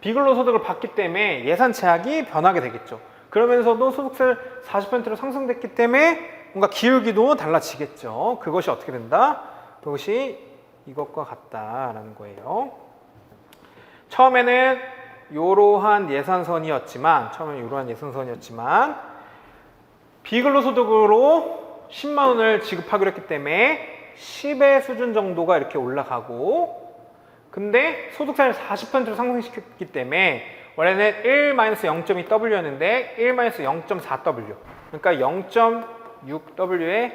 비근로소득을 받기 때문에 예산 제약이 변하게 되겠죠. 그러면서도 소득세를 40%로 상승됐기 때문에 뭔가 기울기도 달라지겠죠. 그것이 어떻게 된다? 그것이 이것과 같다라는 거예요. 처음에는 이러한 예산선이었지만 비근로소득으로 10만 원을 지급하기로 했기 때문에 10의 수준 정도가 이렇게 올라가고 근데 소득세를 40%로 상승시켰기 때문에 원래는 1-0.2W였는데 1-0.4W 그러니까 0.6W에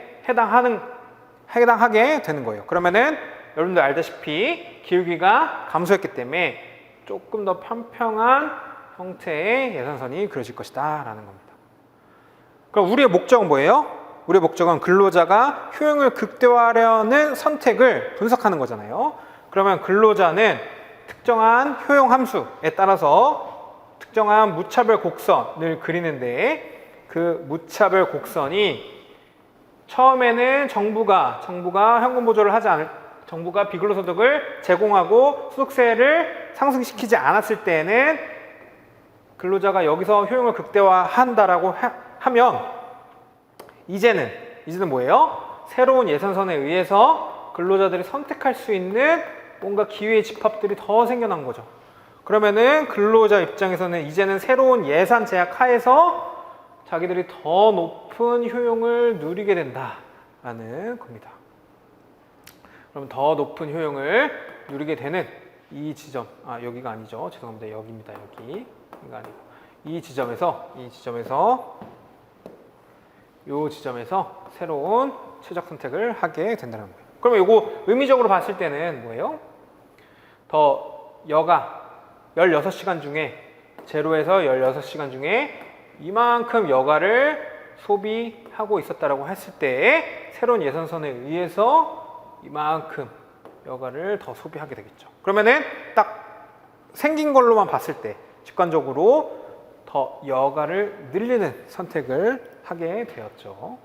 해당하게 되는 거예요. 그러면은 여러분들 알다시피 기울기가 감소했기 때문에 조금 더 평평한 형태의 예산선이 그려질 것이다 라는 겁니다. 그럼 우리의 목적은 뭐예요? 우리의 목적은 근로자가 효용을 극대화하려는 선택을 분석하는 거잖아요. 그러면 근로자는 특정한 효용 함수에 따라서 특정한 무차별 곡선을 그리는데 그 무차별 곡선이 처음에는 정부가 현금 보조를 하지 않을 정부가 비근로소득을 제공하고 소득세를 상승시키지 않았을 때는 근로자가 여기서 효용을 극대화한다라고 하면 이제는 뭐예요? 새로운 예산선에 의해서 근로자들이 선택할 수 있는 뭔가 기회의 집합들이 더 생겨난 거죠. 그러면은 근로자 입장에서는 이제는 새로운 예산 제약 하에서 자기들이 더 높은 효용을 누리게 된다라는 겁니다. 그럼 더 높은 효용을 누리게 되는 이 지점, 여기가 아니죠. 죄송합니다. 여기입니다. 여기가 아니고 이 지점에서 새로운 최적 선택을 하게 된다는 거예요. 그러면 이거 의미적으로 봤을 때는 뭐예요? 더 여가 16시간 중에 제로에서 16시간 중에 이만큼 여가를 소비하고 있었다라고 했을 때 새로운 예산선에 의해서 이만큼 여가를 더 소비하게 되겠죠. 그러면은 딱 생긴 걸로만 봤을 때 직관적으로 더 여가를 늘리는 선택을 하게 되었죠.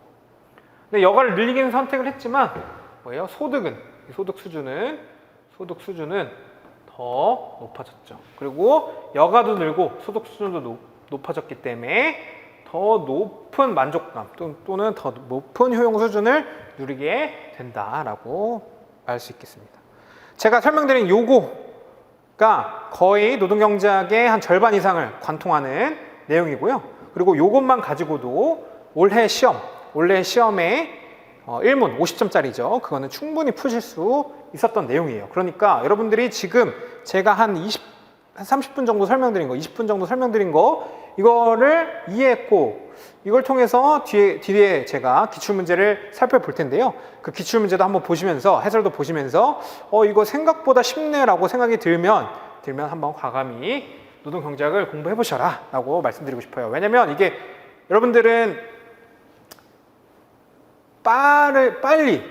근데 여가를 늘리기는 선택을 했지만 뭐예요? 소득 수준은 더 높아졌죠. 그리고 여가도 늘고 소득 수준도 높아졌기 때문에 더 높은 만족감 또는 더 높은 효용 수준을 누리게 된다라고 알 수 있겠습니다. 제가 설명드린 요거가 거의 노동경제학의 한 절반 이상을 관통하는 내용이고요. 그리고 요것만 가지고도 올해 시험에 1문 50점짜리죠. 그거는 충분히 푸실 수 있었던 내용이에요. 그러니까 여러분들이 지금 제가 한 30분 정도 설명드린 거, 20분 정도 설명드린 거 이거를 이해했고 이걸 통해서 뒤에 제가 기출문제를 살펴볼 텐데요. 그 기출문제도 한번 보시면서 해설도 보시면서 이거 생각보다 쉽네라고 생각이 들면 한번 과감히 노동경제학을 공부해 보셔라 라고 말씀드리고 싶어요. 왜냐면 이게 여러분들은 빨리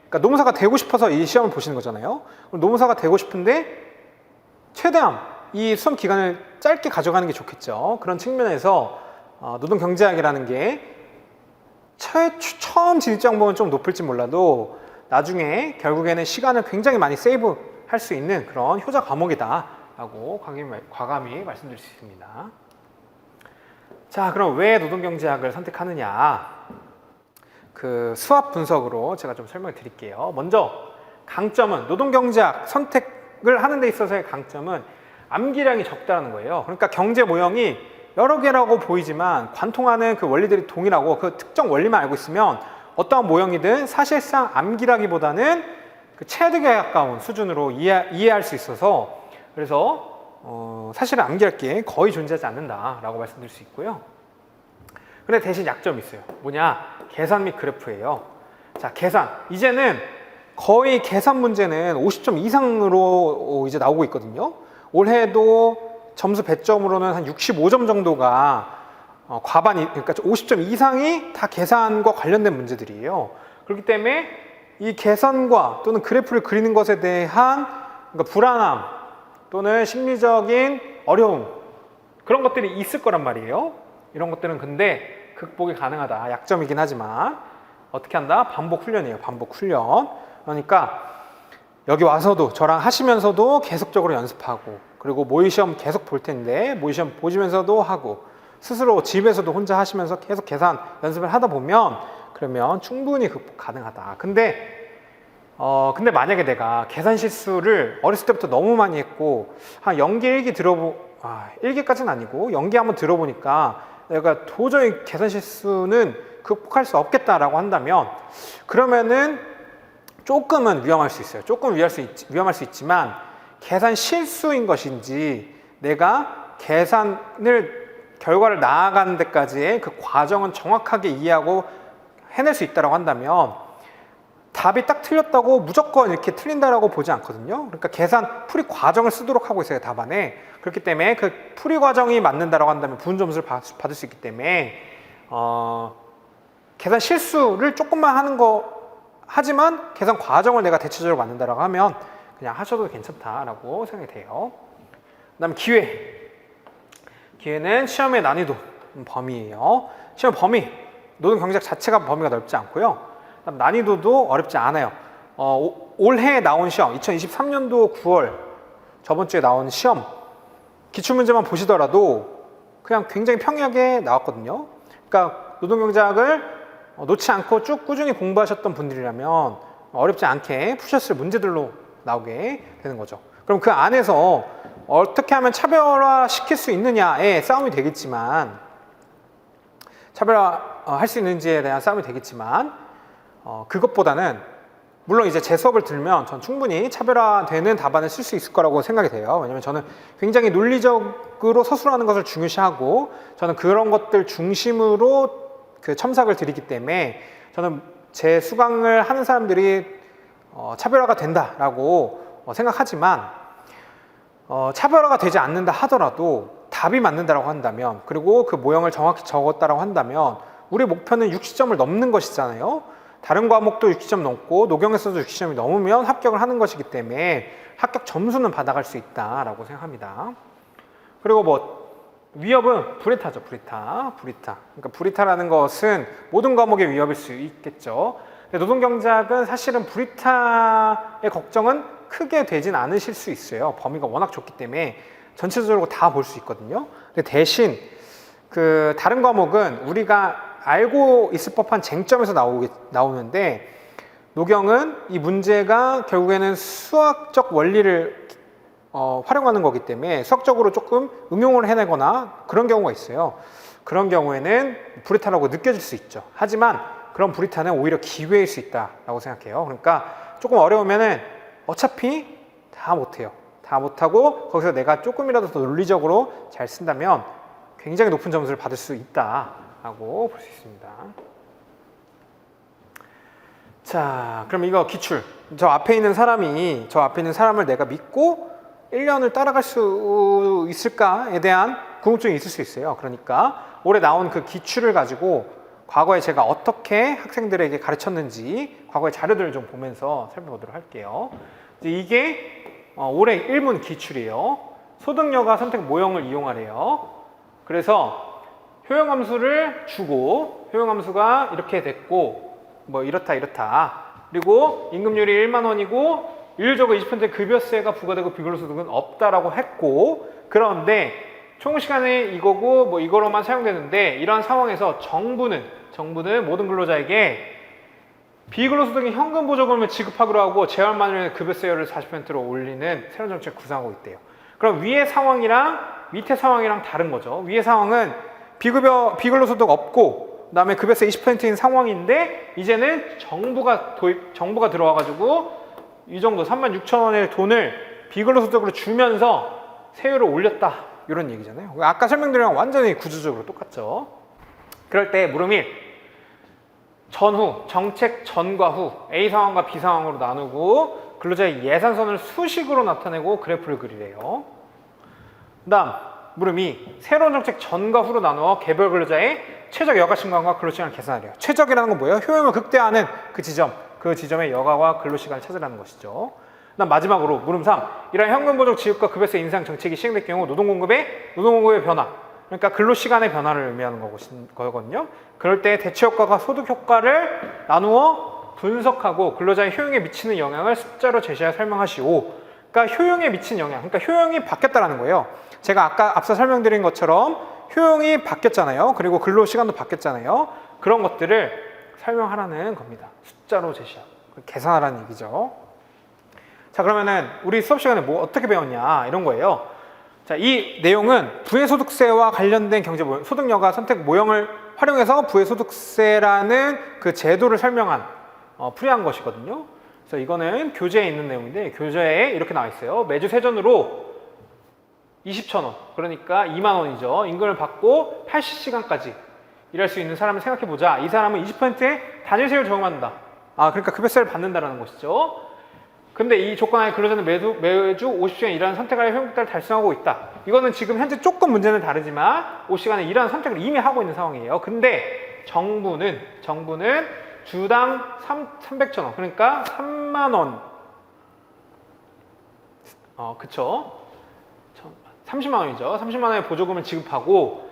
그러니까 노무사가 되고 싶어서 이 시험을 보시는 거잖아요. 노무사가 되고 싶은데 최대한 이 수험 기간을 짧게 가져가는 게 좋겠죠. 그런 측면에서 노동경제학이라는 게 처음 진입장벽은 좀 높을지 몰라도 나중에 결국에는 시간을 굉장히 많이 세이브 할 수 있는 그런 효자 과목이다 라고 과감히 말씀드릴 수 있습니다. 자, 그럼 왜 노동경제학을 선택하느냐, 그 수학 분석으로 제가 좀 설명을 드릴게요. 먼저 강점은, 노동경제학 선택을 하는 데 있어서의 강점은 암기량이 적다는 거예요. 그러니까 경제 모형이 여러 개라고 보이지만 관통하는 그 원리들이 동일하고 그 특정 원리만 알고 있으면 어떠한 모형이든 사실상 암기라기보다는 그 체득에 가까운 수준으로 이해할 수 있어서, 그래서 사실은 암기할 게 거의 존재하지 않는다라고 말씀드릴 수 있고요. 근데 대신 약점이 있어요. 뭐냐? 계산 및 그래프예요. 자, 계산. 이제는 거의 계산 문제는 50점 이상으로 이제 나오고 있거든요. 올해도 점수 배점으로는 한 65점 정도가 과반이, 그러니까 50점 이상이 다 계산과 관련된 문제들이에요. 그렇기 때문에 이 계산과 또는 그래프를 그리는 것에 대한 그러니까 불안함 또는 심리적인 어려움, 그런 것들이 있을 거란 말이에요. 이런 것들은 근데 극복이 가능하다. 약점이긴 하지만 어떻게 한다? 반복 훈련이에요. 반복 훈련. 그러니까 여기 와서도 저랑 하시면서도 계속적으로 연습하고, 그리고 모의시험 계속 볼 텐데 모의시험 보시면서도 하고, 스스로 집에서도 혼자 하시면서 계속 계산 연습을 하다 보면 그러면 충분히 극복 가능하다. 근데 만약에 내가 계산 실수를 어렸을 때부터 너무 많이 했고 한 연기 1기 1기까지는 아니고 연기 한번 들어보니까 내가 도저히 계산 실수는 극복할 수 없겠다라고 한다면, 그러면은 조금은 위험할 수 있어요. 조금 위험할 수 있지만 계산 실수인 것인지 내가 결과를 나아가는 데까지의 그 과정은 정확하게 이해하고 해낼 수 있다고 한다면 답이 딱 틀렸다고 무조건 이렇게 틀린다라고 보지 않거든요. 그러니까 계산 풀이 과정을 쓰도록 하고 있어요, 답안에. 그렇기 때문에 그 풀이 과정이 맞는다라고 한다면 부분 점수를 받을 수 있기 때문에 계산 실수를 조금만 하는 거 하지만 계산 과정을 내가 대체적으로 맞는다라고 하면 그냥 하셔도 괜찮다라고 생각이 돼요. 그다음 기회는 시험의 난이도 범위예요. 시험 범위, 노동경제학 자체가 범위가 넓지 않고요. 그다음 난이도도 어렵지 않아요. 올해 나온 시험, 2023년도 9월 저번 주에 나온 시험 기출문제만 보시더라도 그냥 굉장히 평이하게 나왔거든요. 그러니까 노동경제학을 놓지 않고 쭉 꾸준히 공부하셨던 분들이라면 어렵지 않게 푸셨을 문제들로 나오게 되는 거죠. 그럼 그 안에서 어떻게 하면 차별화시킬 수 있느냐의 싸움이 되겠지만, 차별화할 수 있는지에 대한 싸움이 되겠지만, 그것보다는 물론 이제 제 수업을 들으면 전 충분히 차별화되는 답안을 쓸 수 있을 거라고 생각이 돼요. 왜냐면 저는 굉장히 논리적으로 서술하는 것을 중요시하고 저는 그런 것들 중심으로 그 첨삭을 드리기 때문에 저는 제 수강을 하는 사람들이 차별화가 된다라고 생각하지만, 차별화가 되지 않는다 하더라도 답이 맞는다라고 한다면, 그리고 그 모형을 정확히 적었다라고 한다면 우리 목표는 60점을 넘는 것이잖아요. 다른 과목도 60점 넘고 노경에서도 60점이 넘으면 합격을 하는 것이기 때문에 합격 점수는 받아갈 수 있다라고 생각합니다. 그리고 위협은 브리타죠. 브리타. 그러니까 브리타라는 것은 모든 과목의 위협일 수 있겠죠. 근데 노동경제학은 사실은 브리타의 걱정은 크게 되진 않으실 수 있어요. 범위가 워낙 좁기 때문에 전체적으로 다 볼 수 있거든요. 근데 대신 그 다른 과목은 우리가 알고 있을 법한 쟁점에서 나오는데, 노경은 이 문제가 결국에는 수학적 원리를 활용하는 거기 때문에 수학적으로 조금 응용을 해내거나 그런 경우가 있어요. 그런 경우에는 브리타라고 느껴질 수 있죠. 하지만 그런 브리타는 오히려 기회일 수 있다라고 생각해요. 그러니까 조금 어려우면은 어차피 다 못해요. 다 못하고 거기서 내가 조금이라도 더 논리적으로 잘 쓴다면 굉장히 높은 점수를 받을 수 있다라고 볼 수 있습니다. 자, 그럼 이거 기출. 저 앞에 있는 사람을 내가 믿고 1년을 따라갈 수 있을까에 대한 궁금증이 있을 수 있어요. 그러니까 올해 나온 그 기출을 가지고 과거에 제가 어떻게 학생들에게 가르쳤는지 과거의 자료들을 좀 보면서 살펴보도록 할게요. 이게 올해 1문 기출이에요. 소득여가 선택 모형을 이용하래요. 그래서 효용함수를 주고 효용함수가 이렇게 됐고 뭐 이렇다 그리고 임금률이 1만 원이고 일률적으로 20% 급여세가 부과되고 비근로소득은 없다라고 했고 그런데 총시간에 이거고 뭐 이거로만 사용되는데 이러한 상황에서 정부는 모든 근로자에게 비근로소득인 현금 보조금을 지급하기로 하고 재활 만료의 급여세율을 40%로 올리는 새로운 정책을 구상하고 있대요. 그럼 위의 상황이랑 밑의 상황이랑 다른 거죠. 위의 상황은 비근로소득 없고 그다음에 급여세 20%인 상황인데 이제는 정부가 들어와가지고 이 정도 36,000원의 돈을 비근로소득으로 주면서 세율을 올렸다 이런 얘기잖아요. 아까 설명드린 거랑 완전히 구조적으로 똑같죠. 그럴 때 물음 1 전후, 정책 전과 후 A 상황과 B 상황으로 나누고 근로자의 예산선을 수식으로 나타내고 그래프를 그리래요. 그 다음 물음 2 새로운 정책 전과 후로 나누어 개별 근로자의 최적 여가 시간과 근로시간을 계산하래요. 최적이라는 건 뭐예요? 효용을 극대화하는 그 지점의 여가와 근로시간을 찾으라는 것이죠. 그다음 마지막으로 물음 3 이러한 현금 보조 지급과 급여세 인상 정책이 시행될 경우 노동공급의 변화 그러니까 근로시간의 변화를 의미하는 거거든요. 그럴 때 대체효과가 소득효과를 나누어 분석하고 근로자의 효용에 미치는 영향을 숫자로 제시하여 설명하시오. 그러니까 효용에 미친 영향, 그러니까 효용이 바뀌었다는 거예요. 제가 아까 앞서 설명드린 것처럼 효용이 바뀌었잖아요. 그리고 근로시간도 바뀌었잖아요. 그런 것들을 설명하라는 겁니다. 숫자로 제시하고 계산하라는 얘기죠. 자, 그러면은 우리 수업 시간에 뭐 어떻게 배웠냐 이런 거예요. 자, 이 내용은 부의소득세와 관련된 소득여가 선택 모형을 활용해서 부의소득세라는 그 제도를 설명한 풀이한 것이거든요. 그래서 이거는 교재에 있는 내용인데 교재에 이렇게 나와 있어요. 매주 세전으로 20,000원 그러니까 2만 원이죠. 임금을 받고 80시간까지 일할 수 있는 사람을 생각해보자. 이 사람은 20%의 단일세율을 적용한다. 그러니까 급여세를 받는다라는 것이죠. 근데 이 조건 하에 근로자는 매주 50시간 일하는 선택할 효용을 달성하고 있다. 이거는 지금 현재 조금 문제는 다르지만 50시간에 일하는 선택을 이미 하고 있는 상황이에요. 근데 정부는 주당 300,000원 그러니까 3만 원 그쵸 30만 원이죠. 30만 원의 보조금을 지급하고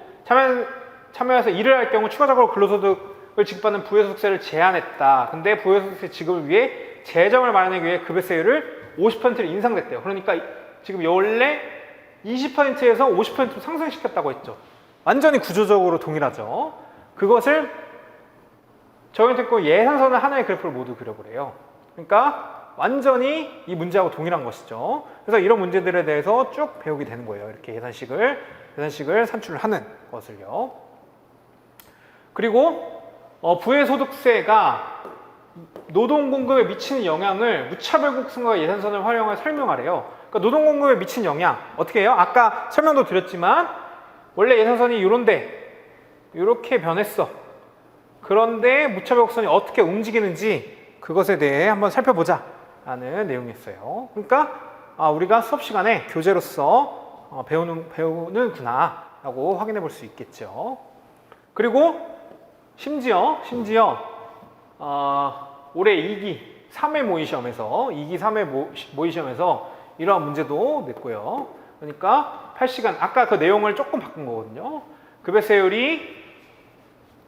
참여해서 일을 할 경우 추가적으로 근로소득을 지급받는 부의소득세를 제한했다. 근데 부의소득세 지급을 위해 재정을 마련하기 위해 급여세율을 50%를 인상됐대요. 그러니까 지금 원래 20%에서 50%로 상승시켰다고 했죠. 완전히 구조적으로 동일하죠. 그것을 적용했고 예산선을 하나의 그래프를 모두 그려보래요. 그러니까 완전히 이 문제하고 동일한 것이죠. 그래서 이런 문제들에 대해서 쭉 배우게 되는 거예요. 이렇게 계산식을 산출을 하는 것을요. 그리고 부의소득세가 노동공급에 미치는 영향을 무차별곡선과 예산선을 활용해 설명하래요. 그러니까 노동공급에 미치는 영향 어떻게 해요? 아까 설명도 드렸지만 원래 예산선이 이렇게 변했어. 그런데 무차별곡선이 어떻게 움직이는지 그것에 대해 한번 살펴보자 라는 내용이었어요. 그러니까 우리가 수업 시간에 교재로서 배우는구나 라고 확인해 볼 수 있겠죠. 그리고 심지어 올해 2기 3회 모의시험에서 이러한 문제도 냈고요. 그러니까 8시간 아까 그 내용을 조금 바꾼 거거든요. 급여세율이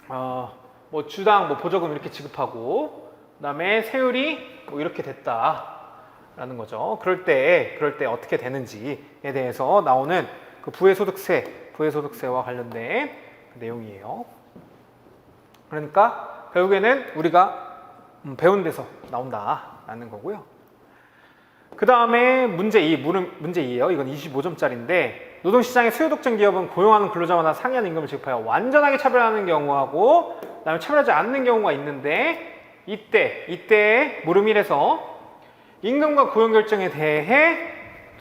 뭐 주당 뭐 보조금 이렇게 지급하고 그다음에 세율이 뭐 이렇게 됐다라는 거죠. 그럴 때 어떻게 되는지에 대해서 나오는 그 부의소득세와 관련된 그 내용이에요. 그러니까 결국에는 우리가 배운 데서 나온다라는 거고요. 그 다음에 문제 2예요. 이건 25점짜리인데 노동시장의 수요독점 기업은 고용하는 근로자마다 상이한 임금을 지급하여 완전하게 차별하는 경우하고 그다음에 차별하지 않는 경우가 있는데 이때 물음 1에서 임금과 고용 결정에 대해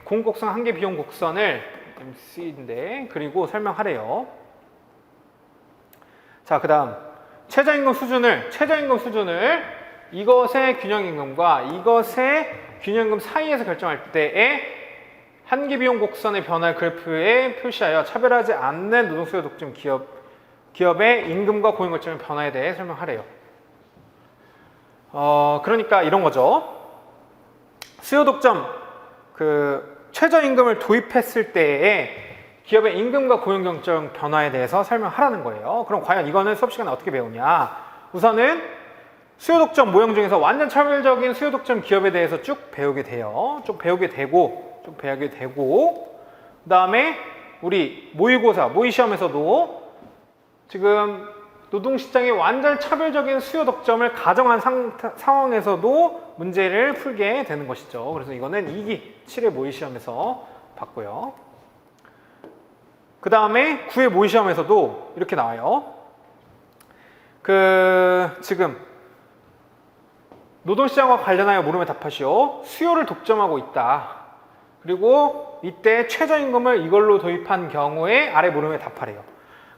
공곡선 한계 비용 곡선을 MC인데 그리고 설명하래요. 자, 그다음 최저임금 수준을 이것의 균형임금과 이것의 균형임금 사이에서 결정할 때에 한계비용 곡선의 변화를 그래프에 표시하여 차별하지 않는 노동수요 독점 기업의 임금과 고용 결정의 변화에 대해 설명하래요. 그러니까 이런 거죠. 수요 독점 최저임금을 도입했을 때에 기업의 임금과 고용 경쟁 변화에 대해서 설명하라는 거예요. 그럼 과연 이거는 수업 시간에 어떻게 배우냐? 우선은 수요 독점 모형 중에서 완전 차별적인 수요 독점 기업에 대해서 쭉 배우게 돼요. 쭉 배우게 되고 그다음에 우리 모의고사, 모의 시험에서도 지금 노동시장의 완전 차별적인 수요 독점을 가정한 상황에서도 문제를 풀게 되는 것이죠. 그래서 이거는 2기 7회 모의 시험에서 봤고요. 그 다음에 9회 모의 시험에서도 이렇게 나와요. 지금 노동시장과 관련하여 물음에 답하시오. 수요를 독점하고 있다. 그리고 이때 최저임금을 이걸로 도입한 경우에 아래 물음에 답하래요.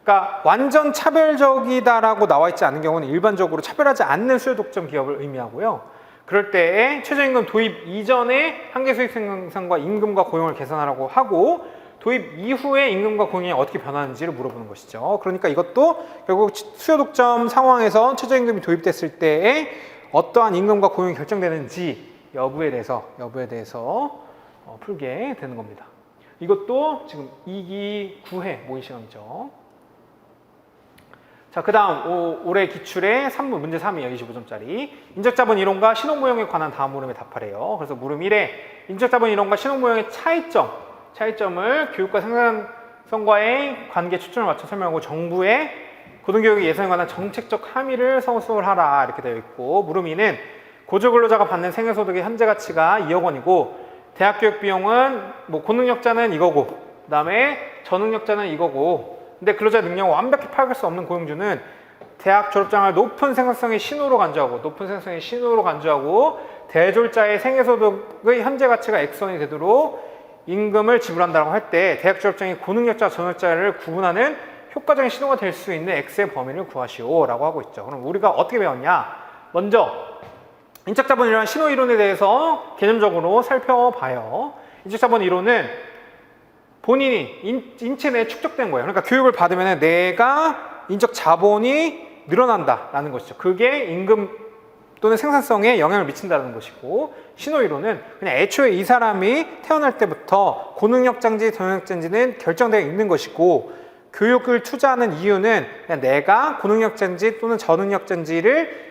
그러니까 완전 차별적이다라고 나와 있지 않은 경우는 일반적으로 차별하지 않는 수요 독점 기업을 의미하고요. 그럴 때에 최저임금 도입 이전에 한계 수익 생산과 임금과 고용을 계산하라고 하고 도입 이후에 임금과 고용이 어떻게 변하는지를 물어보는 것이죠. 그러니까 이것도 결국 수요 독점 상황에서 최저임금이 도입됐을 때에 어떠한 임금과 고용이 결정되는지 여부에 대해서 풀게 되는 겁니다. 이것도 지금 2기 9회 모의 시험이죠. 자, 그 다음 올해 기출의 3문 문제 3이에요. 25점짜리. 인적자본 이론과 신호모형에 관한 다음 물음에 답하래요. 그래서 물음 1에 인적자본 이론과 신호모형의 차이점을 교육과 생산성과의 관계 초점을 맞춰 설명하고 정부의 고등교육 예산에 관한 정책적 함의를 서술하라 이렇게 되어 있고, 물음 2는 고졸근로자가 받는 생애소득의 현재 가치가 2억 원이고 대학 교육 비용은 고능력자는 이거고 그 다음에 저능력자는 이거고, 근데 근로자 능력을 완벽히 파악할 수 없는 고용주는 대학 졸업장을 높은 생산성의 신호로 간주하고 대졸자의 생애소득의 현재 가치가 X원이 되도록 임금을 지불한다고 할 때 대학 졸업장이 고능력자, 저능력자를 구분하는 효과적인 신호가 될 수 있는 X의 범위를 구하시오 라고 하고 있죠. 그럼 우리가 어떻게 배웠냐? 먼저 인적자본 이론과 신호 이론에 대해서 개념적으로 살펴봐요. 인적자본 이론은 본인이 인체 내에 축적된 거예요. 그러니까 교육을 받으면 내가 인적 자본이 늘어난다라는 것이죠. 그게 임금 또는 생산성에 영향을 미친다는 것이고, 신호 이론은 그냥 애초에 이 사람이 태어날 때부터 고능력자인지 저능력자인지는 결정되어 있는 것이고, 교육을 투자하는 이유는 그냥 내가 고능력자인지 또는 저능력자인지를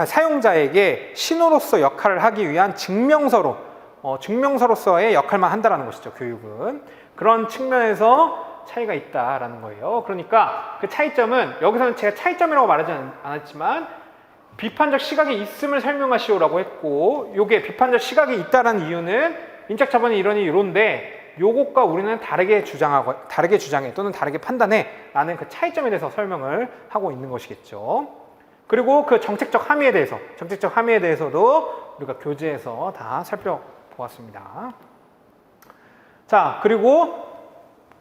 사용자에게 신호로서 역할을 하기 위한 증명서로서의 역할만 한다는 것이죠. 교육은 그런 측면에서 차이가 있다라는 거예요. 그러니까 그 차이점은 여기서는 제가 차이점이라고 말하지 않았지만 비판적 시각이 있음을 설명하시오라고 했고, 요게 비판적 시각이 있다라는 이유는 인적자본의 이론이 이론데 요것과 우리는 다르게 주장해 또는 다르게 판단해 라는 그 차이점에 대해서 설명을 하고 있는 것이겠죠. 그리고 그 정책적 함의에 대해서도 우리가 교재에서 다 살펴보았습니다. 자, 그리고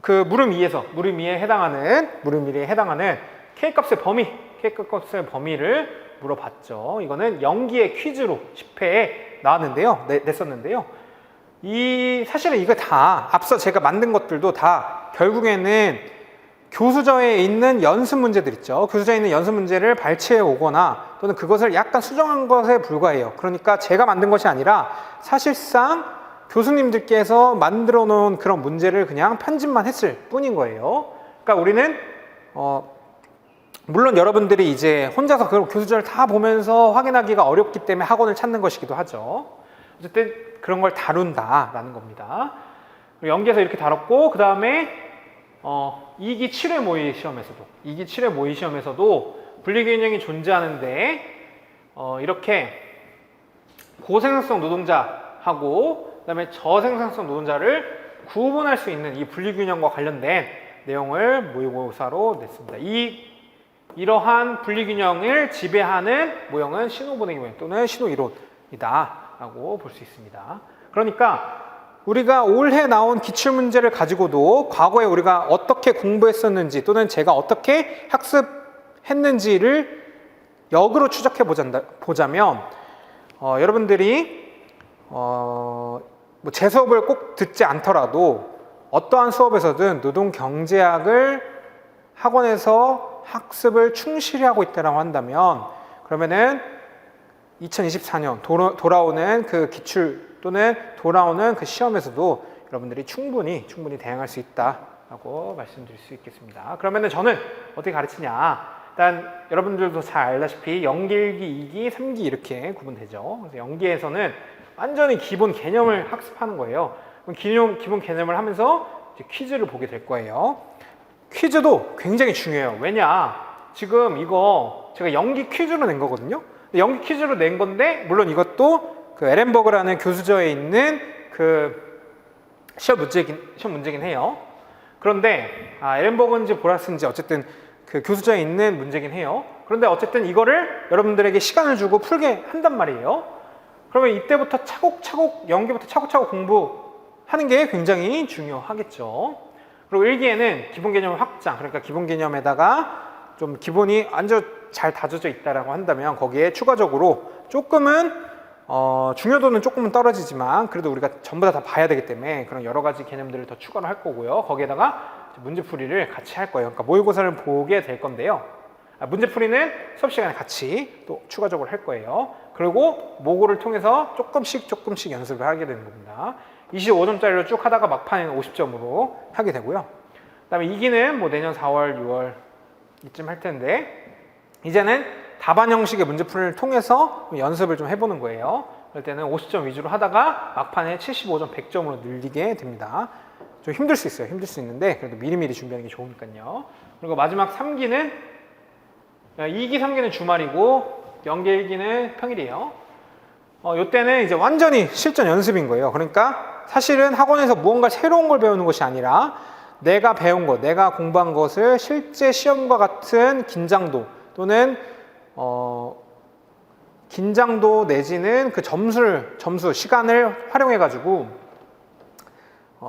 그 물음 2에 해당하는 K값의 범위를 물어봤죠. 이거는 연기의 퀴즈로 10회에 냈었는데요. 사실은 이거 다 앞서 제가 만든 것들도 다 결국에는 교수저에 있는 연습 문제들 있죠. 교수저에 있는 연습 문제를 발췌해 오거나 또는 그것을 약간 수정한 것에 불과해요. 그러니까 제가 만든 것이 아니라 사실상 교수님들께서 만들어 놓은 그런 문제를 그냥 편집만 했을 뿐인 거예요. 그러니까 우리는 물론 여러분들이 이제 혼자서 그 교수저를 다 보면서 확인하기가 어렵기 때문에 학원을 찾는 것이기도 하죠. 어쨌든 그런 걸 다룬다라는 겁니다. 연기에서 이렇게 다뤘고, 그 다음에 2기 7회 모의 시험에서도 분리균형이 존재하는데 이렇게 고생산성 노동자하고 그 다음에 저생산성 노동자를 구분할 수 있는 이 분리균형과 관련된 내용을 모의고사로 냈습니다. 이러한 분리균형을 지배하는 모형은 신호분해기 모형 또는 신호이론이다 라고 볼 수 있습니다. 그러니까 우리가 올해 나온 기출문제를 가지고도 과거에 우리가 어떻게 공부했었는지 또는 제가 어떻게 학습했는지를 역으로 추적해 보자면 여러분들이 제 수업을 꼭 듣지 않더라도 어떠한 수업에서든 노동경제학을 학원에서 학습을 충실히 하고 있다고 한다면, 그러면은 2024년 돌아오는 그 기출 또는 돌아오는 그 시험에서도 여러분들이 충분히 대응할 수 있다라고 말씀드릴 수 있겠습니다. 그러면은 저는 어떻게 가르치냐? 일단 여러분들도 잘 알다시피 0기, 2기, 3기 이렇게 구분되죠. 그래서 0기에서는 완전히 기본 개념을 학습하는 거예요. 그럼 기본 개념을 하면서 이제 퀴즈를 보게 될 거예요. 퀴즈도 굉장히 중요해요. 왜냐? 지금 이거 제가 0기 퀴즈로 낸 거거든요. 0기 퀴즈로 낸 건데 물론 이것도 그 에렌버그라는 교수저에 있는 그 시험 문제긴 해요. 그런데 에렌버그인지 보라스인지 어쨌든 그 교수저에 있는 문제긴 해요. 그런데 어쨌든 이거를 여러분들에게 시간을 주고 풀게 한단 말이에요. 그러면 이때부터 차곡차곡 0기부터 차곡차곡 공부하는 게 굉장히 중요하겠죠. 그리고 1기에는 기본 개념 확장, 그러니까 기본 개념에다가 좀 기본이 아주 잘 다져져 있다라고 한다면 거기에 추가적으로 조금은 중요도는 조금은 떨어지지만 그래도 우리가 전부 다 봐야 되기 때문에 그런 여러 가지 개념들을 더 추가로 할 거고요. 거기에다가 문제풀이를 같이 할 거예요. 그러니까 모의고사를 보게 될 건데요. 문제풀이는 수업 시간에 같이 또 추가적으로 할 거예요. 그리고 모고를 통해서 조금씩 연습을 하게 되는 겁니다. 25점짜리로 쭉 하다가 막판에는 50점으로 하게 되고요. 그 다음에 2기는 뭐 내년 4월, 6월 이쯤 할 텐데 이제는 답안 형식의 문제풀이를 통해서 연습을 좀 해보는 거예요. 그럴 때는 50점 위주로 하다가 막판에 75점, 100점으로 늘리게 됩니다. 좀 힘들 수 있어요. 힘들 수 있는데 그래도 미리미리 준비하는 게 좋으니까요. 그리고 마지막 3기는 2기, 3기는 주말이고 0기, 1기는 평일이에요. 이때는 이제 완전히 실전 연습인 거예요. 그러니까 사실은 학원에서 무언가 새로운 걸 배우는 것이 아니라 내가 배운 것, 내가 공부한 것을 실제 시험과 같은 긴장도 또는 긴장도 내지는 그 점수, 시간을 활용해 가지고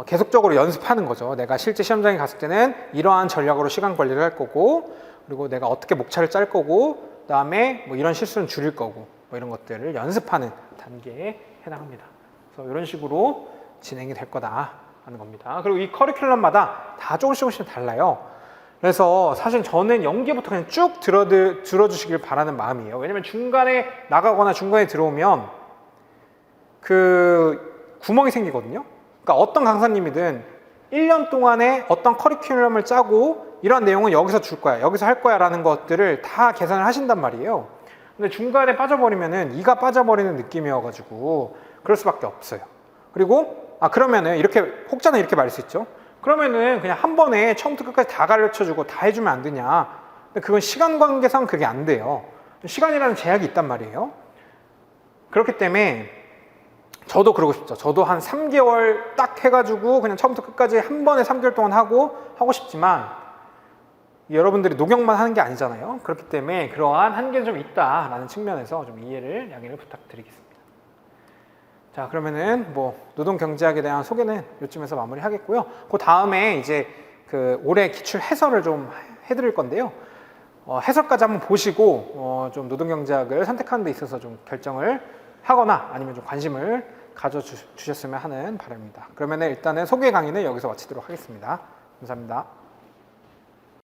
계속적으로 연습하는 거죠. 내가 실제 시험장에 갔을 때는 이러한 전략으로 시간 관리를 할 거고 그리고 내가 어떻게 목차를 짤 거고 그 다음에 뭐 이런 실수는 줄일 거고 뭐 이런 것들을 연습하는 단계에 해당합니다. 그래서 이런 식으로 진행이 될 거다 하는 겁니다. 그리고 이 커리큘럼마다 다 조금씩 달라요. 그래서 사실 저는 0기부터 그냥 쭉 들어주시길 바라는 마음이에요. 왜냐면 중간에 나가거나 중간에 들어오면 그 구멍이 생기거든요. 그러니까 어떤 강사님이든 1년 동안에 어떤 커리큘럼을 짜고 이런 내용은 여기서 줄 거야, 여기서 할 거야 라는 것들을 다 계산을 하신단 말이에요. 근데 중간에 빠져버리면은 이가 빠져버리는 느낌이어가지고 그럴 수밖에 없어요. 그리고 그러면은 이렇게 혹자는 이렇게 말할 수 있죠. 그러면은 그냥 한 번에 처음부터 끝까지 다 가르쳐주고 다 해주면 안 되냐. 근데 그건 시간 관계상 그게 안 돼요. 시간이라는 제약이 있단 말이에요. 그렇기 때문에 저도 그러고 싶죠. 저도 한 3개월 딱 해가지고 그냥 처음부터 끝까지 한 번에 3개월 동안 하고 싶지만 여러분들이 녹용만 하는 게 아니잖아요. 그렇기 때문에 그러한 한계는 좀 있다라는 측면에서 좀 양해를 부탁드리겠습니다. 자, 그러면은 뭐 노동경제학에 대한 소개는 이쯤에서 마무리하겠고요. 그 다음에 이제 그 올해 기출 해설을 좀 해드릴 건데요. 해설까지 한번 보시고 좀 노동경제학을 선택하는 데 있어서 좀 결정을 하거나 아니면 좀 관심을 가져주셨으면 하는 바람입니다. 그러면 일단은 소개 강의는 여기서 마치도록 하겠습니다. 감사합니다.